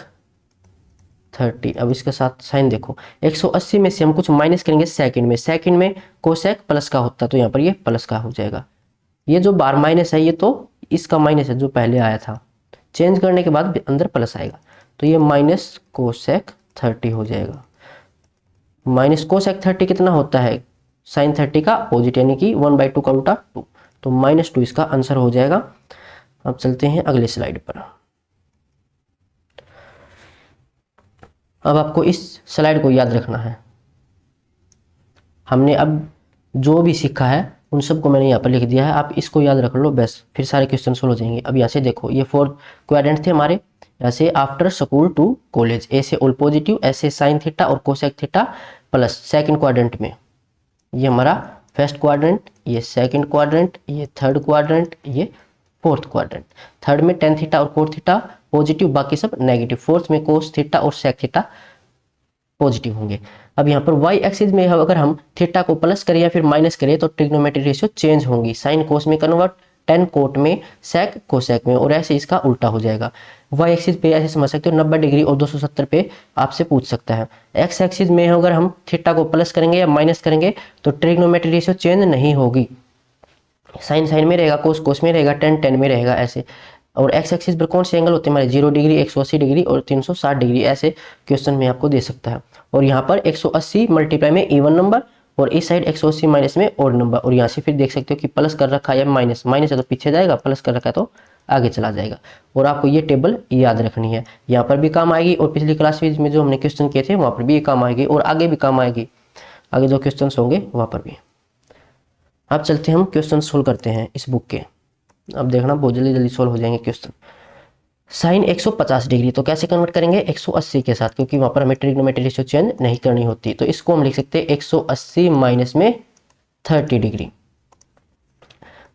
30। अब इसके साथ साइन देखो, 180 में से हम कुछ माइनस करेंगे सेकंड में कोसेक प्लस का होता है, तो यहाँ पर ये प्लस का हो जाएगा। ये जो बार माइनस है ये तो इसका माइनस है जो पहले आया था, चेंज करने के बाद अंदर प्लस आएगा, तो ये माइनस कोसेक 30 हो जाएगा। माइनस कोसेक 30 कितना होता है, साइन 30 का अपोजिट, यानी कि 1/2 का उल्टा 2, तो -2 इसका आंसर हो जाएगा। अब चलते हैं अगले स्लाइड पर। अब आपको इस स्लाइड को याद रखना है। हमने अब जो भी सीखा है उन सबको मैंने यहाँ पर लिख दिया है, आप इसको याद रख लो बस, फिर सारे क्वेश्चन सोल्व हो जाएंगे। अब यहाँ से देखो, ये 4 क्वाड्रेंट थे हमारे, ऐसे आफ्टर स्कूल टू कॉलेज, ऐसे ऑल पॉजिटिव, ऐसे साइन थीटा और cosec theta plus. Second quadrant में ये हमारा फर्स्ट क्वाड्रेंट, ये सेकंड क्वाड्रेंट, ये थर्ड क्वाड्रेंट, ये फोर्थ क्वाड्रेंट। थर्ड में टेन थीटा और कोट थीटा पॉजिटिव, बाकी सब नेगेटिव। फोर्थ में कोस थीटा और सेक थीटा पॉजिटिव होंगे। अब यहाँ पर वाई एक्सिस में अगर हम थीटा को प्लस करें या फिर माइनस करें तो ट्रिग्नोमेट्री रेशियो चेंज होंगी, साइन कोस में कन्वर्ट, टेन कोट में, सेक कोसेक में, और ऐसे इसका उल्टा हो जाएगा। वाई एक्सिस पे ऐसे समझ सकते हो 90 डिग्री और 270 पे आपसे पूछ सकता है। एक्स एक्सिस में अगर हम थीटा को प्लस करेंगे या माइनस करेंगे तो ट्रिग्नोमेट्री रेशियो चेंज नहीं होगी, साइन में रहेगा, कोस में रहेगा, टेन में रहेगा, ऐसे। और एक्स एक्सिस पर कौन से एंगल होते हैं हमारे, 0 डिग्री, 180 डिग्री और 360 डिग्री, ऐसे क्वेश्चन में आपको दे सकता है। और यहाँ पर 180 मल्टीप्लाई में इवन नंबर और इस साइड 180 माइनस में ओड नंबर। और यहाँ से फिर देख सकते हो कि प्लस कर रखा है या माइनस है तो पीछे जाएगा, प्लस कर रखा है तो आगे चला जाएगा। और आपको ये टेबल याद रखनी है, यहाँ पर भी काम आएगी और पिछली क्लास में जो हमने क्वेश्चन किए थे वहाँ पर भी ये काम आएगी और आगे भी काम आएगी, आगे जो क्वेश्चन होंगे वहाँ पर भी। अब चलते हैं हम क्वेश्चन सोल्व करते हैं इस बुक के। अब देखना बहुत जल्दी सोल्व हो जाएंगे क्वेश्चन। साइन 150 डिग्री तो कैसे कन्वर्ट करेंगे, 180 के साथ, क्योंकि वहां पर हमें ट्रिग्नोमेट्री रेशियो चेंज नहीं करनी होती। तो इसको हम लिख सकते हैं 180 माइनस में 30 डिग्री।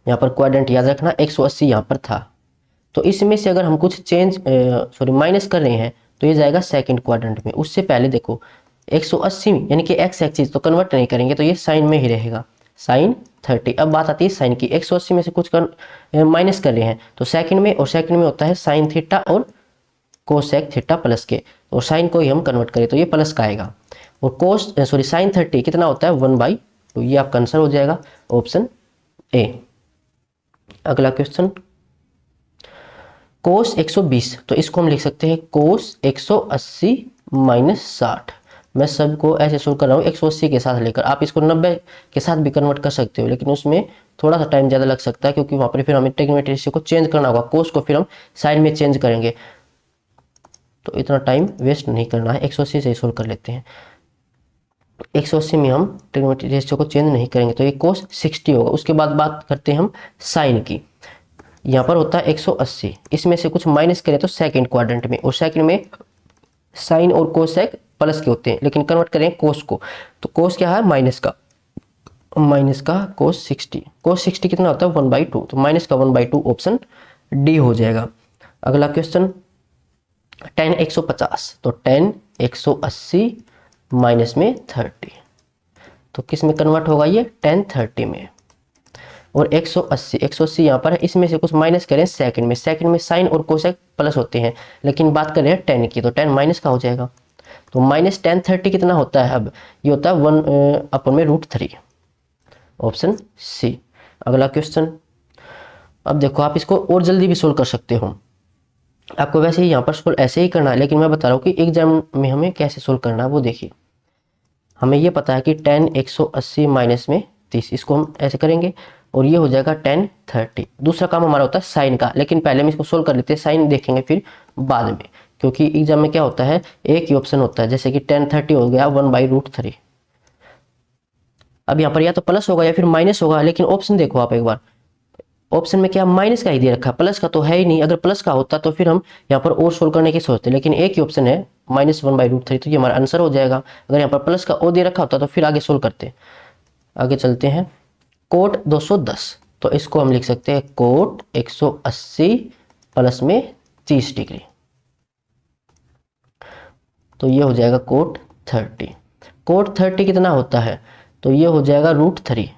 यहाँ पर क्वाड्रेंट याद रखना, 180 यहाँ पर था, तो इसमें से अगर हम कुछ माइनस कर रहे हैं तो ये जाएगा सेकंड क्वाड्रेंट में। उससे पहले देखो 180 यानी कि एक्स एक्सिस तो कन्वर्ट नहीं करेंगे, तो ये साइन में ही रहेगा, साइन 30। अब बात आती है साइन की, 180 में से कुछ माइनस कर रहे हैं तो सेकंड में, और सेकंड में होता है साइन थीटा और कोसेक थीटा प्लस के, और साइन को ही हम कन्वर्ट करें तो ये प्लस का आएगा। और साइन 30 कितना होता है, 1/2, ये आपका आंसर हो जाएगा ऑप्शन ए। अगला क्वेश्चन, कोस 120 तो इसको हम लिख सकते हैं कोस 180 माइनस 60। मैं सबको ऐसे सोल्व कर रहा हूँ 180 के साथ लेकर, आप इसको 90 के साथ भी कन्वर्ट कर सकते हो, लेकिन उसमें थोड़ा सा टाइम ज़्यादा लग सकता है क्योंकि वहाँ पर फिर हमें ट्रिग्नोमेट्री रेशियो को चेंज करना होगा, कोस को फिर हम साइन में चेंज करेंगे। तो इतना टाइम वेस्ट नहीं करना है, 180 से ही सोल्व कर लेते हैं। 180 में हम ट्रिग्नोमेट्रिक रेशियो को चेंज नहीं करेंगे तो ये cos 60 होगा। उसके बाद बात करते हैं हम साइन की। यहाँ पर होता है 180, इसमें से कुछ माइनस करें तो सेकंड क्वाड्रेंट में, और सेकंड में साइन और कोसेक प्लस के होते हैं, लेकिन कन्वर्ट करें कोस को, तो कोस क्या है माइनस का कोस 60 कितना होता है 1/2, तो माइनस का 1/2 ऑप्शन डी हो जाएगा। अगला क्वेश्चन tan 150, तो tan 180 माइनस में 30, तो किस में कन्वर्ट होगा ये tan 30 में। और 180 यहाँ पर है, इसमें से कुछ माइनस करें सेकंड में साइन और कोसेक प्लस होते हैं, लेकिन बात कर रहे हैं tan की, तो tan माइनस का हो जाएगा। तो माइनस tan 30 कितना होता है, अब ये होता है 1/√3, ऑप्शन सी। अगला क्वेश्चन, अब देखो आप इसको और जल्दी भी सोल्व कर सकते हो, आपको वैसे ही यहाँ पर सोल्व ऐसे ही करना है, लेकिन मैं बता रहा हूँ कि एग्जाम में हमें कैसे सोल्व करना है वो देखिए। हमें ये पता है कि tan 180 माइनस में 30, इसको हम ऐसे करेंगे और ये हो जाएगा tan 30। दूसरा काम हमारा होता है साइन का, लेकिन पहले हम इसको सोल्व कर लेते हैं, साइन देखेंगे फिर बाद में, क्योंकि एग्जाम में क्या होता है एक ही ऑप्शन होता है, जैसे कि tan 30 हो गया 1/√3। अब यहाँ पर या तो प्लस होगा या फिर माइनस होगा, लेकिन ऑप्शन देखो आप एक बार, ऑप्शन में क्या माइनस का ही दे रखा है, प्लस का तो है ही नहीं। अगर प्लस का होता तो फिर हम यहाँ पर और सोल्व करने की सोचते, लेकिन एक ही ऑप्शन है -1/√3, तो ये हमारा आंसर हो जाएगा। अगर यहाँ पर प्लस का ओ दे रखा होता तो फिर आगे सोल्व करते। आगे चलते हैं, कोट 210, तो इसको हम लिख सकते हैं कोट 180 प्लस में 30 डिग्री, तो ये हो जाएगा कोट 30। कोट 30 कितना होता है, तो ये हो जाएगा √3।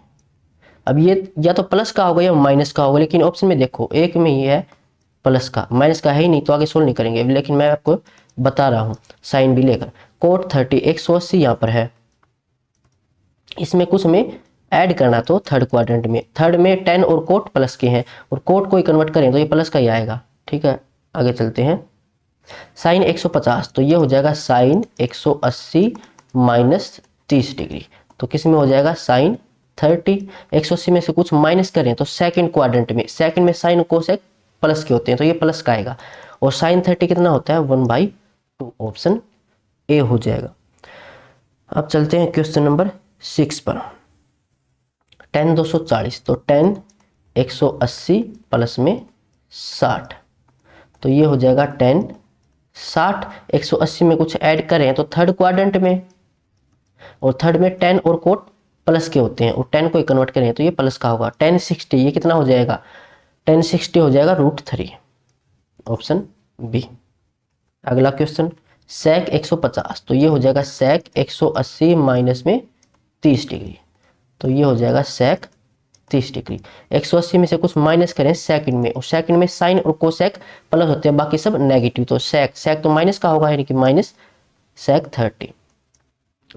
अब ये या तो प्लस का होगा या माइनस का होगा, लेकिन ऑप्शन में देखो एक में ही है प्लस का, माइनस का है ही नहीं, तो आगे सोल्व नहीं करेंगे, लेकिन मैं आपको बता रहा हूँ साइन भी लेकर। कोट 30 180 यहाँ पर है, इसमें कुछ में ऐड करना, तो थर्ड क्वाड्रेंट में, थर्ड में tan और कोट प्लस के हैं, और कोट को ही कन्वर्ट करें तो ये प्लस का ही आएगा। ठीक है, आगे चलते हैं, साइन 150, तो ये हो जाएगा साइन 180 माइनस 30 डिग्री, तो किस में हो जाएगा साइन 30। 180 में से कुछ माइनस करें तो सेकंड क्वाड्रेंट में, सेकंड में साइन कोसेक प्लस के होते हैं, तो ये प्लस का आएगा। और साइन 30 कितना होता है 1/2, ऑप्शन ए हो जाएगा। अब चलते हैं क्वेश्चन नंबर 6 पर, tan 240, तो tan 180 प्लस में 60, तो ये हो जाएगा tan 60। 180 में कुछ ऐड करें तो थर्ड क्वाड्रेंट में, और थर्ड में tan और कोट प्लस के होते हैं, और tan को ही कन्वर्ट करें तो ये प्लस का होगा। tan 60, ये कितना हो जाएगा, tan 60 हो जाएगा √3, ऑप्शन बी। अगला क्वेश्चन, sec 150, तो ये हो जाएगा sec 180 माइनस में 30 डिग्री, तो ये हो जाएगा sec 30 डिग्री। 180 में से कुछ माइनस करें सेकंड में, और सेकंड में साइन और कोसेक प्लस होते हैं, बाकी सब नेगेटिव, तो sec तो माइनस का होगा, यानी कि माइनस sec 30।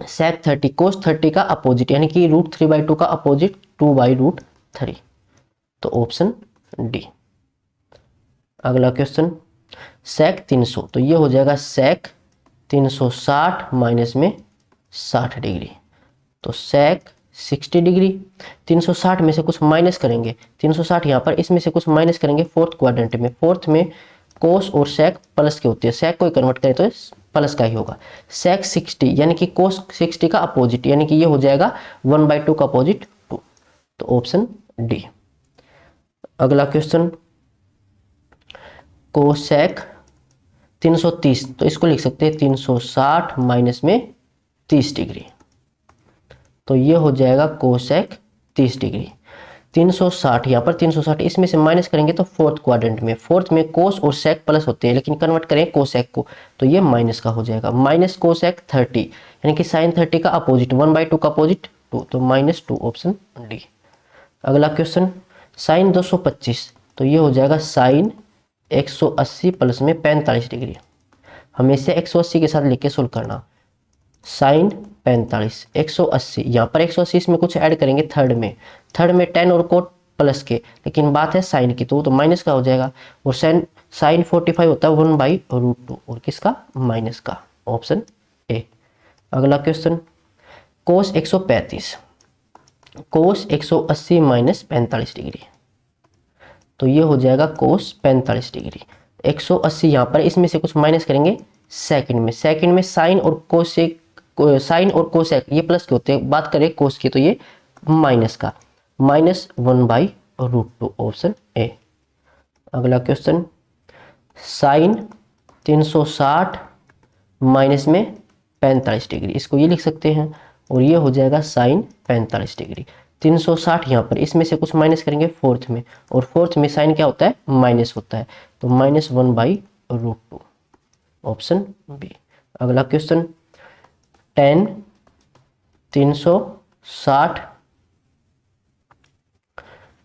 sec 30 cos 30 का अपोजिट, यानी कि √3/2 का अपोजिट 2/√3, तो ऑप्शन डी। अगला क्वेश्चन, sec 300, तो ये हो जाएगा sec 360 माइनस में 60 डिग्री, तो sec 60 डिग्री। 360 में से कुछ माइनस करेंगे, 360 यहाँ पर, इसमें से कुछ माइनस करेंगे फोर्थ क्वाड्रेंट में, फोर्थ में कोस और sec प्लस के होते हैं, sec को कन्वर्ट करें तो प्लस का ही होगा। sec 60 यानी कि cos 60 का अपोजिट, यानी कि ये हो जाएगा 1/2 का अपोजिट 2, तो ऑप्शन डी। अगला क्वेश्चन, कोसेक 330, तो इसको लिख सकते हैं 360 माइनस में 30 डिग्री, तो ये हो जाएगा कोसेक 30 डिग्री। 360 यहाँ पर 360, इसमें से माइनस करेंगे तो फोर्थ क्वाड्रेंट में, फोर्थ में कोस और सेक प्लस होते हैं, लेकिन कन्वर्ट करें कोसेक को तो ये माइनस का हो जाएगा, माइनस कोसेक 30, यानी कि साइन 30 का अपोजिट 1/2 का अपोजिट 2, तो -2, ऑप्शन डी। अगला क्वेश्चन, साइन 225, तो ये हो जाएगा साइन 180 प्लस में 45 डिग्री, हमेशा 180 के साथ लेके सोल्व करना। साइन 45 180, यहाँ पर 180 इसमें कुछ ऐड करेंगे थर्ड में, tan और कोट प्लस के, लेकिन बात है साइन की, तो माइनस का हो जाएगा। और साइन 45 होता है 1/√2, और किसका माइनस का, ऑप्शन ए। अगला क्वेश्चन, कोस 135, कोस 180 माइनस 45 डिग्री, तो ये हो जाएगा कोस 45 डिग्री। 180 यहाँ पर, इसमें से कुछ माइनस करेंगे सेकंड में साइन और कोसेक, साइन और कोसेक ये प्लस के होते हैं, बात करें कोस की तो ये माइनस का, -1/√2 ऑप्शन ए। अगला क्वेश्चन, साइन 360 माइनस में 45 डिग्री, इसको ये लिख सकते हैं और ये हो जाएगा साइन 45 डिग्री। 360 यहाँ पर, इसमें से कुछ माइनस करेंगे फोर्थ में, और फोर्थ में साइन क्या होता है, माइनस होता है, तो -1/√2 ऑप्शन बी। अगला क्वेश्चन, tan 360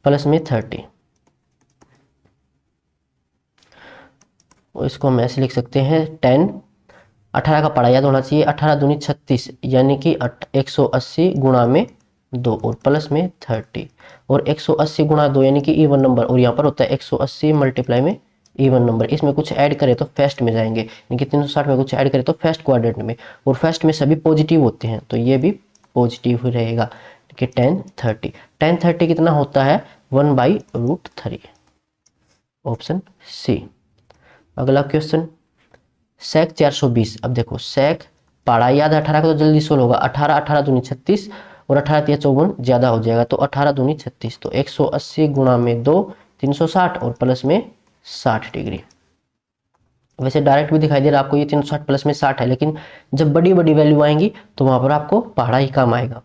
प्लस में 30, और इसको हम ऐसे लिख सकते हैं, tan 18 का पढ़ा याद होना चाहिए, 18 दूनी 36 यानी कि 180 गुणा में 2 और प्लस में 30, और 180 गुणा 2 यानी कि इवन नंबर, और यहाँ पर होता है 180 मल्टीप्लाई में इवन नंबर। इसमें कुछ ऐड करें तो फर्स्ट में जाएंगे, यानी कि 360 में कुछ ऐड करें तो फर्स्ट क्वाड्रेंट में, और फर्स्ट में सभी पॉजिटिव होते हैं तो ये भी पॉजिटिव ही रहेगा, कि tan 30 कितना होता है, 1/√3 ऑप्शन सी। अगला क्वेश्चन, sec 420, अब देखो sec पढ़ा याद 18 का तो जल्दी सोल्व होगा, 18 दूनी 36 और 18 तिया 54 ज्यादा हो जाएगा, तो 18 दूनी 36, तो 180 गुणा में 2 360 और प्लस में 60 डिग्री। वैसे डायरेक्ट भी दिखाई दे रहा है आपको ये 360 प्लस में 60 है, लेकिन जब बड़ी बड़ी वैल्यू आएंगी तो वहां पर आपको पहाड़ा ही काम आएगा।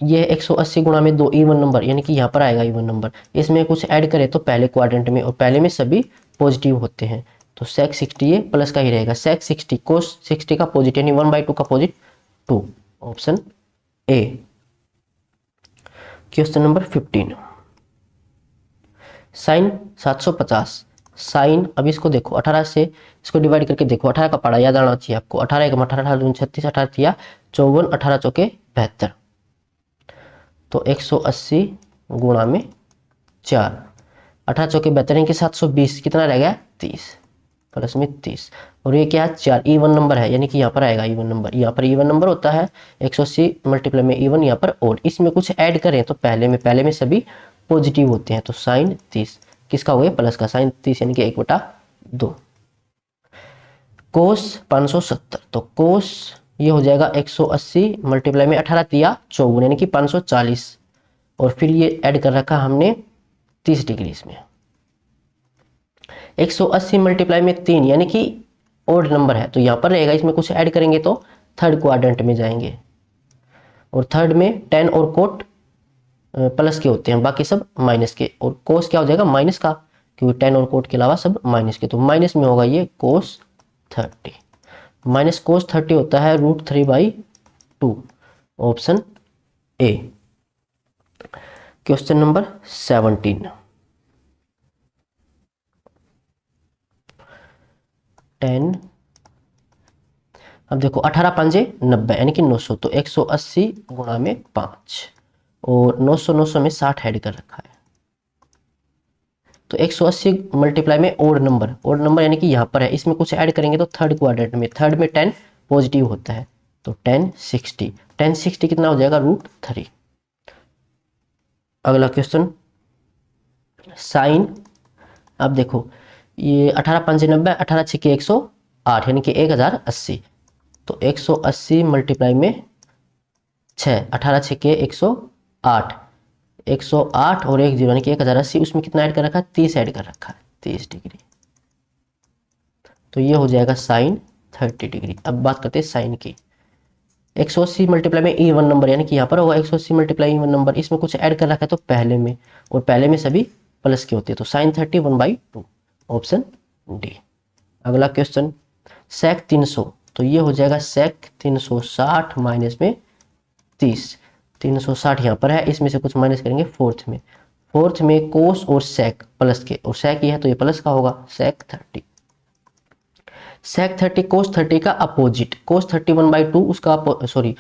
ये 180 गुणा में 2 इवन नंबर, यानी कि यहाँ पर आएगा इवन नंबर, इसमें कुछ ऐड करें तो पहले क्वाड्रेंट में, और पहले में सभी पॉजिटिव होते हैं, तो sec 60 ये प्लस का ही रहेगा, sec 60 cos 60 का पॉजिटिव यानी 1/2 का पॉजिट 2 option A. Question number 15, sine 750, sine, अब इसको देखो 18 से इसको डिवाइड करके देखो, 18 का पढ़ा याद आना चाहिए आपको, 18 का 18 दूनी 36, 18 तिया 54, 18 चौके 72, तो 180 गुणा में 4, 18 चौके 72 यानी कि 720, कितना रह गया 30 प्लस में 30, और ये क्या है 4 इवन नंबर है, यानी कि यहाँ पर आएगा इवन नंबर, यहाँ पर इवन नंबर होता है 180 मल्टीप्लाई में इवन, यहाँ पर ओड, इसमें कुछ ऐड करें तो पहले में सभी पॉजिटिव होते हैं, तो साइन 30 किसका हो गया, प्लस का, साइन 30 यानी कि 1/2। कोस 570, तो कोस ये हो जाएगा 180 मल्टीप्लाई में 18 तिया 54 यानी कि 540, और फिर ये ऐड कर रखा हमने 30 डिग्री इसमें, 180 मल्टीप्लाई में 3 यानी कि ओड नंबर है तो यहाँ पर रहेगा, इसमें कुछ ऐड करेंगे तो थर्ड क्वाड्रेंट में जाएंगे, और थर्ड में टेन और कोट प्लस के होते हैं, बाकी सब माइनस के, और कोस क्या हो जाएगा माइनस का, क्योंकि टेन और कोट के अलावा सब माइनस के, तो माइनस में होगा ये कोस 30, माइनस कोस 30 होता है √3/2 option A. Question number 17, ten, अब देखो 18 पंजे 90 यानी कि 900, तो 180 गुणा में 5, और 900 में 60 ऐड कर रखा है, तो 180 मल्टीप्लाई में ओड नंबर यानी कि यहाँ पर है, इसमें कुछ ऐड करेंगे तो थर्ड क्वाड्रेंट में, थर्ड में 10 पॉजिटिव होता है, तो 1060 कितना हो जाएगा √3। अगला क्वेश्चन, साइन, अब देखो ये 18 पंजे 90, 18 छिके 108 यानी कि 1080, तो 180 मल्टीप्लाई में 6, 18 छिके 108, 108 और 1 0 यानी कि 1080, उसमें कितना ऐड कर रखा है 30 ऐड कर रखा है, 30 डिग्री, तो ये हो जाएगा साइन 30 डिग्री। अब बात करते हैं साइन की, 180 मल्टीप्लाई में इवन नंबर यानी कि यहाँ पर होगा 180 मल्टीप्लाई इवन नंबर, इसमें कुछ ऐड कर रखा है तो पहले में, और पहले में सभी प्लस के होते हैं, तो साइन 30 1/2 ऑप्शन डी। अगला क्वेश्चन, सेक 300, तो ये हो जाएगा सेक 360 माइनस में 30, 360 यहाँ पर है, इसमें से कुछ माइनस करेंगे फोर्थ में कोस और सेक प्लस के, और सेक ये है तो ये प्लस का होगा, सेक 30 कोस 30 का अपोजिट, कोस 30 1/2 उसका, सॉरी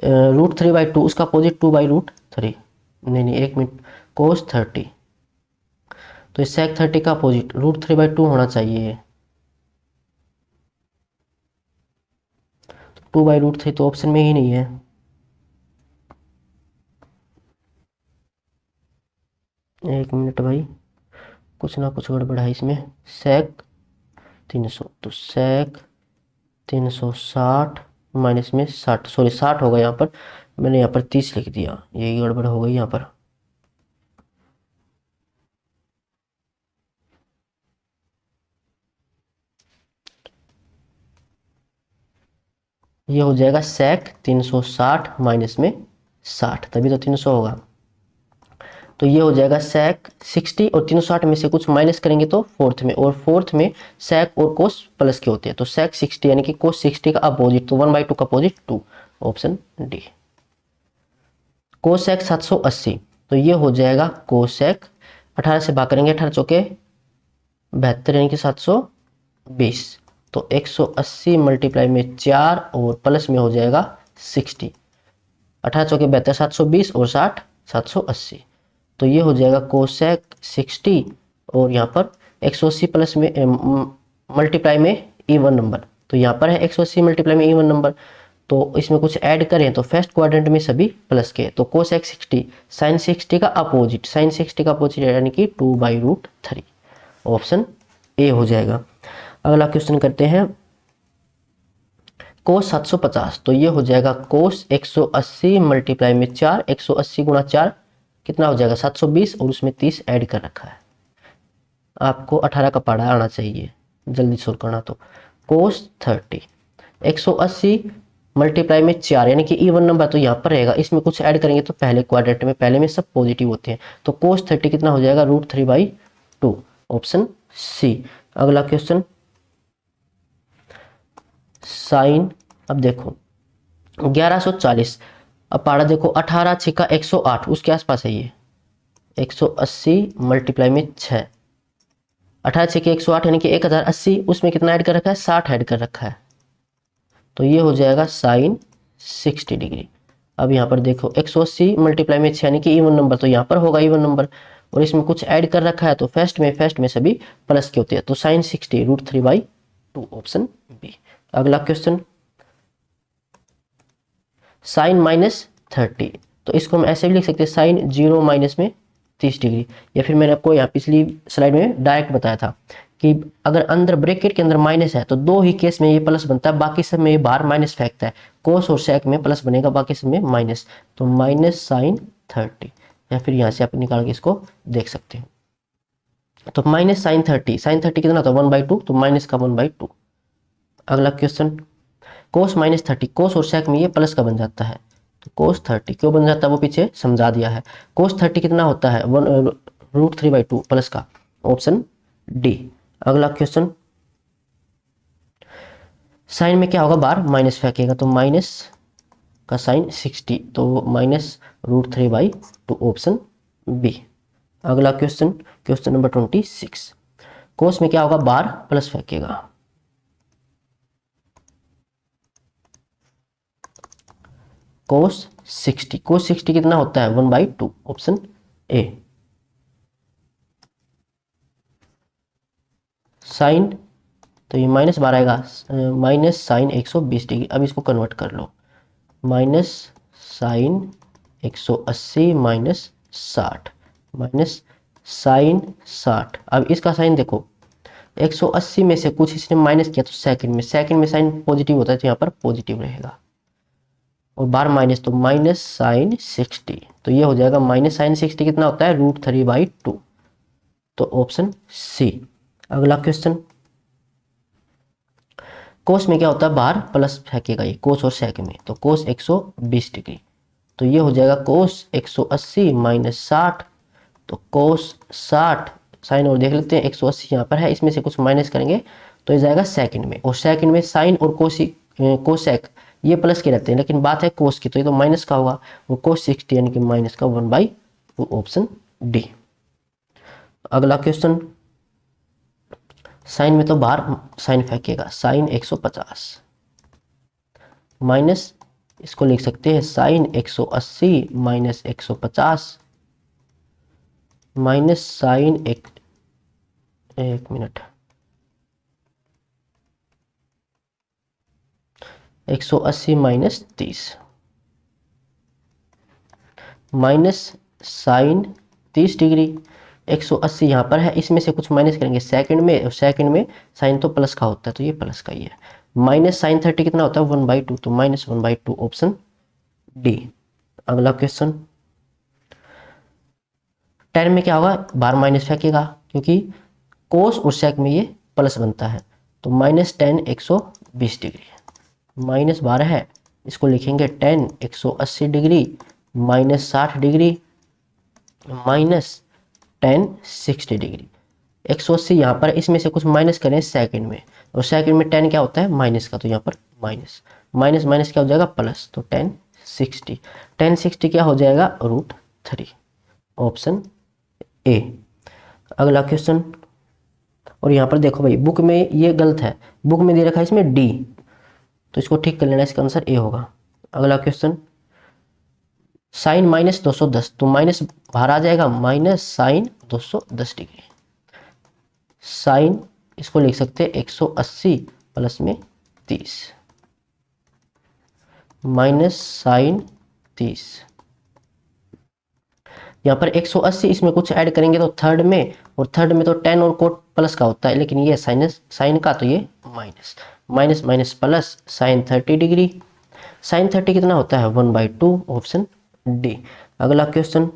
√3/2 उसका अपोजिट 2/√3, नहीं एक मिनट, कोस 30, तो इस सेक 30 का अपोजिट √3/2 होना चाहिए, 2/√3 तो ऑप्शन में ही नहीं है, एक मिनट भाई कुछ ना कुछ गड़बड़ है इसमें, सेक 300, तो सेक 360 माइनस में 60, सॉरी 60 होगा यहाँ पर, मैंने यहाँ पर 30 लिख दिया, यही गड़बड़ हो गई यहाँ पर। ये हो जाएगा sec 360 माइनस में 60, तभी तो 300 होगा। तो ये हो जाएगा sec 60 और 360 में से कुछ माइनस करेंगे तो फोर्थ में, और फोर्थ में sec और cos प्लस के होते हैं, तो sec 60 यानी कि cos 60 का अपोजिट, तो 1/2 का opposite 2, option D. cos sec 780, तो ये हो जाएगा cos sec 18 से भाग करेंगे, 18 चौके 72 यानी कि 720, तो 180 मल्टीप्लाई में 4 और प्लस में हो जाएगा 60, 18 चौके 72, 720 और 60 780, तो ये हो जाएगा कोसेक 60 और यहाँ पर 180 प्लस में मल्टीप्लाई में इवन नंबर, तो यहाँ पर है 180 मल्टीप्लाई में इवन नंबर, तो इसमें कुछ ऐड करें तो फर्स्ट क्वाड्रेंट में सभी प्लस के, तो कोसेक 60 साइन 60 का अपोजिट, साइन 60 का अपोजिट यानी कि 2/√3, ऑप्शन ए हो जाएगा। अगला क्वेश्चन करते हैं कोस 750, तो ये हो जाएगा कोस 180 मल्टीप्लाई में 4, 180 गुणा 4 कितना हो जाएगा 720, और उसमें 30 ऐड कर रखा है, आपको 18 का पढ़ा आना चाहिए जल्दी सोल्व करना। तो कोस 30 180 मल्टीप्लाई में 4 यानी कि इवन नंबर, तो यहाँ पर रहेगा, इसमें कुछ ऐड करेंगे तो पहले क्वाड्रेंट में, पहले में सब पॉजिटिव होते हैं, तो कोस 30 कितना हो जाएगा √3/2, ऑप्शन सी। अगला क्वेश्चन साइन, अब देखो 1140, अब पारा देखो 18 छिका 108 उसके आसपास है, ये 180 मल्टीप्लाई में 6, 18 छिके 108 यानी कि 1080, उसमें कितना ऐड कर रखा है 60 ऐड कर रखा है, तो ये हो जाएगा साइन 60 डिग्री। अब यहाँ पर देखो 180 मल्टीप्लाई में 6 यानी कि इवन नंबर, तो यहाँ पर होगा इवन नंबर, और इसमें कुछ ऐड कर रखा है तो फर्स्ट में सभी प्लस के होते हैं, तो साइन 60 √3/2, ऑप्शन बी। अगला क्वेश्चन साइन -30, तो इसको हम ऐसे भी लिख सकते हैं साइन 0 माइनस में 30 डिग्री, या फिर मैंने आपको यहाँ पिछली स्लाइड में डायरेक्ट बताया था कि अगर अंदर ब्रैकेट के अंदर माइनस है तो दो ही केस में ये प्लस बनता है, बाकी सब में ये बाहर माइनस फेंकता है, कोस और सेक में प्लस बनेगा, बाकी सब में माइनस, तो माइनस साइन 30, या फिर यहाँ से आप निकाल के इसको देख सकते हैं। तो माइनस साइन 30, साइन 30 कितना होता है 1/2, तो माइनस का 1/2। अगला क्वेश्चन कोस -30, कोस और सेक में ये प्लस का बन जाता है, तो कोस 30 क्यों बन जाता है वो पीछे समझा दिया है। कोस 30 कितना होता है √3/2 प्लस का, ऑप्शन डी। अगला क्वेश्चन साइन में क्या होगा बार माइनस फेंकेगा, तो माइनस का साइन 60, तो माइनस √3/2, ऑप्शन बी। अगला क्वेश्चन, क्वेश्चन नंबर 26, कोस में क्या होगा बार प्लस फेंकेगा, कोस 60, कोस 60 कितना होता है 1/2, ऑप्शन ए। साइन, तो ये -12 आएगा, माइनस साइन 120 डिग्री, अब इसको कन्वर्ट कर लो, minus sine 180 minus 60 minus sine 60, अब इसका साइन देखो 180 में से कुछ इसने माइनस किया तो सेकंड में साइन पॉजिटिव होता है, तो यहाँ पर पॉजिटिव रहेगा, और बार माइनस, तो माइनस साइन 60, तो ये हो जाएगा माइनस साइन 60 कितना होता है √3/2, तो ऑप्शन सी। अगला क्वेश्चन कोस में क्या होता है बाहर प्लस फेंकेगा, ये कोस और सेक में, तो कोस 120 डिग्री, तो ये हो जाएगा कोस 180 माइनस 60, तो कोस 60 साइन और देख लेते हैं 180 यहाँ पर है, इसमें से कुछ माइनस करेंगे तो ये जाएगा सेकंड में, और सेकंड में साइन और कोसेक ये प्लस के रहते हैं, लेकिन बात है कोस की, तो ये तो माइनस का होगा, वो कोस 60 यानी कि माइनस का 1/2, ऑप्शन डी। अगला क्वेश्चन साइन में तो बाहर साइन फेंकेगा, साइन 150 माइनस, इसको लिख सकते हैं साइन 180 माइनस 150 माइनस साइन एक minute 180 minus 30 minus sine 30 degree, 180 यहाँ पर है, इसमें से कुछ माइनस करेंगे सेकंड में, और सेकंड में साइन तो प्लस का होता है, तो ये प्लस का ही है, माइनस साइन 30 कितना होता है 1/2, तो -1/2 ऑप्शन डी। अगला क्वेश्चन, टेन में क्या होगा, बार माइनस फेंकेगा क्योंकि कोस और सेक में ये प्लस बनता है, तो -10 120 डिग्री, -12 है, इसको लिखेंगे 10 180 डिग्री, -60 डिग्री, -10 60 डिग्री। 180 यहाँ पर इसमें से कुछ माइनस करें सेकंड में, और सेकंड में 10 क्या होता है माइनस का, तो यहाँ पर माइनस माइनस माइनस क्या हो जाएगा प्लस, तो 10 60 क्या हो जाएगा √3, ऑप्शन ए। अगला क्वेश्चन, और यहाँ पर देखो भाई बुक में ये गलत है, बुक में दे रखा है इसमें डी, तो इसको ठीक कर लेना, इसका आंसर ए होगा। अगला क्वेश्चन, साइन -210, तो माइनस बाहर आ जाएगा, -sin 210 डिग्री, साइन इसको लिख सकते हैं 180 प्लस में 30, -sin 30। यहाँ पर 180 इसमें कुछ ऐड करेंगे तो थर्ड में, और थर्ड में तो 10 और कोट प्लस का होता है, लेकिन ये साइन का, तो ये minus minus minus plus, sine 30 degree, sine 30 कितना होता है 1/2, ऑप्शन डी। अगला क्वेश्चन,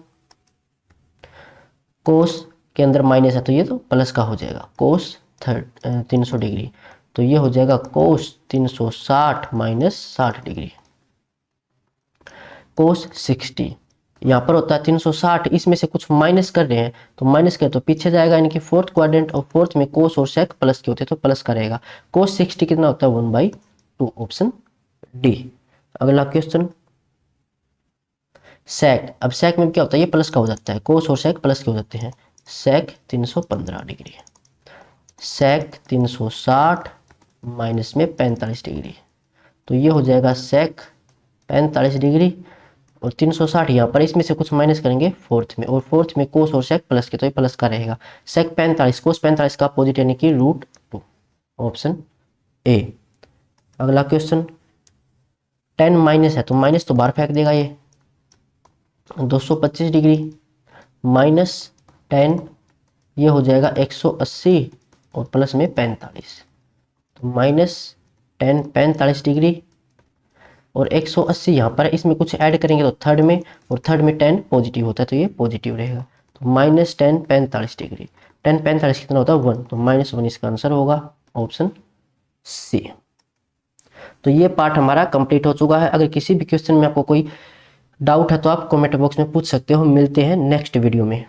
कोस के अंदर माइनस है तो ये तो प्लस का हो जाएगा, कोस 300 डिग्री, तो ये हो जाएगा कोस 360 -60 डिग्री, कोस 60, यहाँ पर होता है 360, इसमें से कुछ माइनस कर रहे हैं तो माइनस करें तो पीछे जाएगा, यानी कि फोर्थ क्वाड्रेंट, और फोर्थ में कोस और सेक प्लस के होते हैं तो प्लस का रहेगा, कोस 60 कितना होता है 1/2, ऑप्शन डी। अगला क्वेश्चन, सेक, अब सेक में क्या होता है ये प्लस का हो जाता है, कोस और सेक प्लस के हो जाते हैं, सेक 315 डिग्री, सेक 360 माइनस में 45 डिग्री, तो ये हो जाएगा सेक 45 डिग्री, और 360 यहाँ पर इसमें से कुछ माइनस करेंगे फोर्थ में, और फोर्थ में कोस और सेक प्लस के, तो ये प्लस का रहेगा, सेक 45 कोस 45 का अपोजिट यानी कि √2, ऑप्शन ए। अगला क्वेश्चन, 10 माइनस है तो माइनस तो बाहर फेंक देगा, ये 225 डिग्री, -10 ये हो जाएगा 180 और प्लस में 45, तो -10 45 डिग्री, और 180 यहाँ पर इसमें कुछ ऐड करेंगे तो थर्ड में, और थर्ड में 10 पॉजिटिव होता है तो ये पॉजिटिव रहेगा, तो -10 45 डिग्री, 10 45 कितना होता है 1, तो -1 इसका आंसर होगा, ऑप्शन सी। तो ये पार्ट हमारा कंप्लीट हो चुका है। अगर किसी भी क्वेश्चन में आपको कोई डाउट है तो आप कमेंट बॉक्स में पूछ सकते हो। मिलते हैं नेक्स्ट वीडियो में।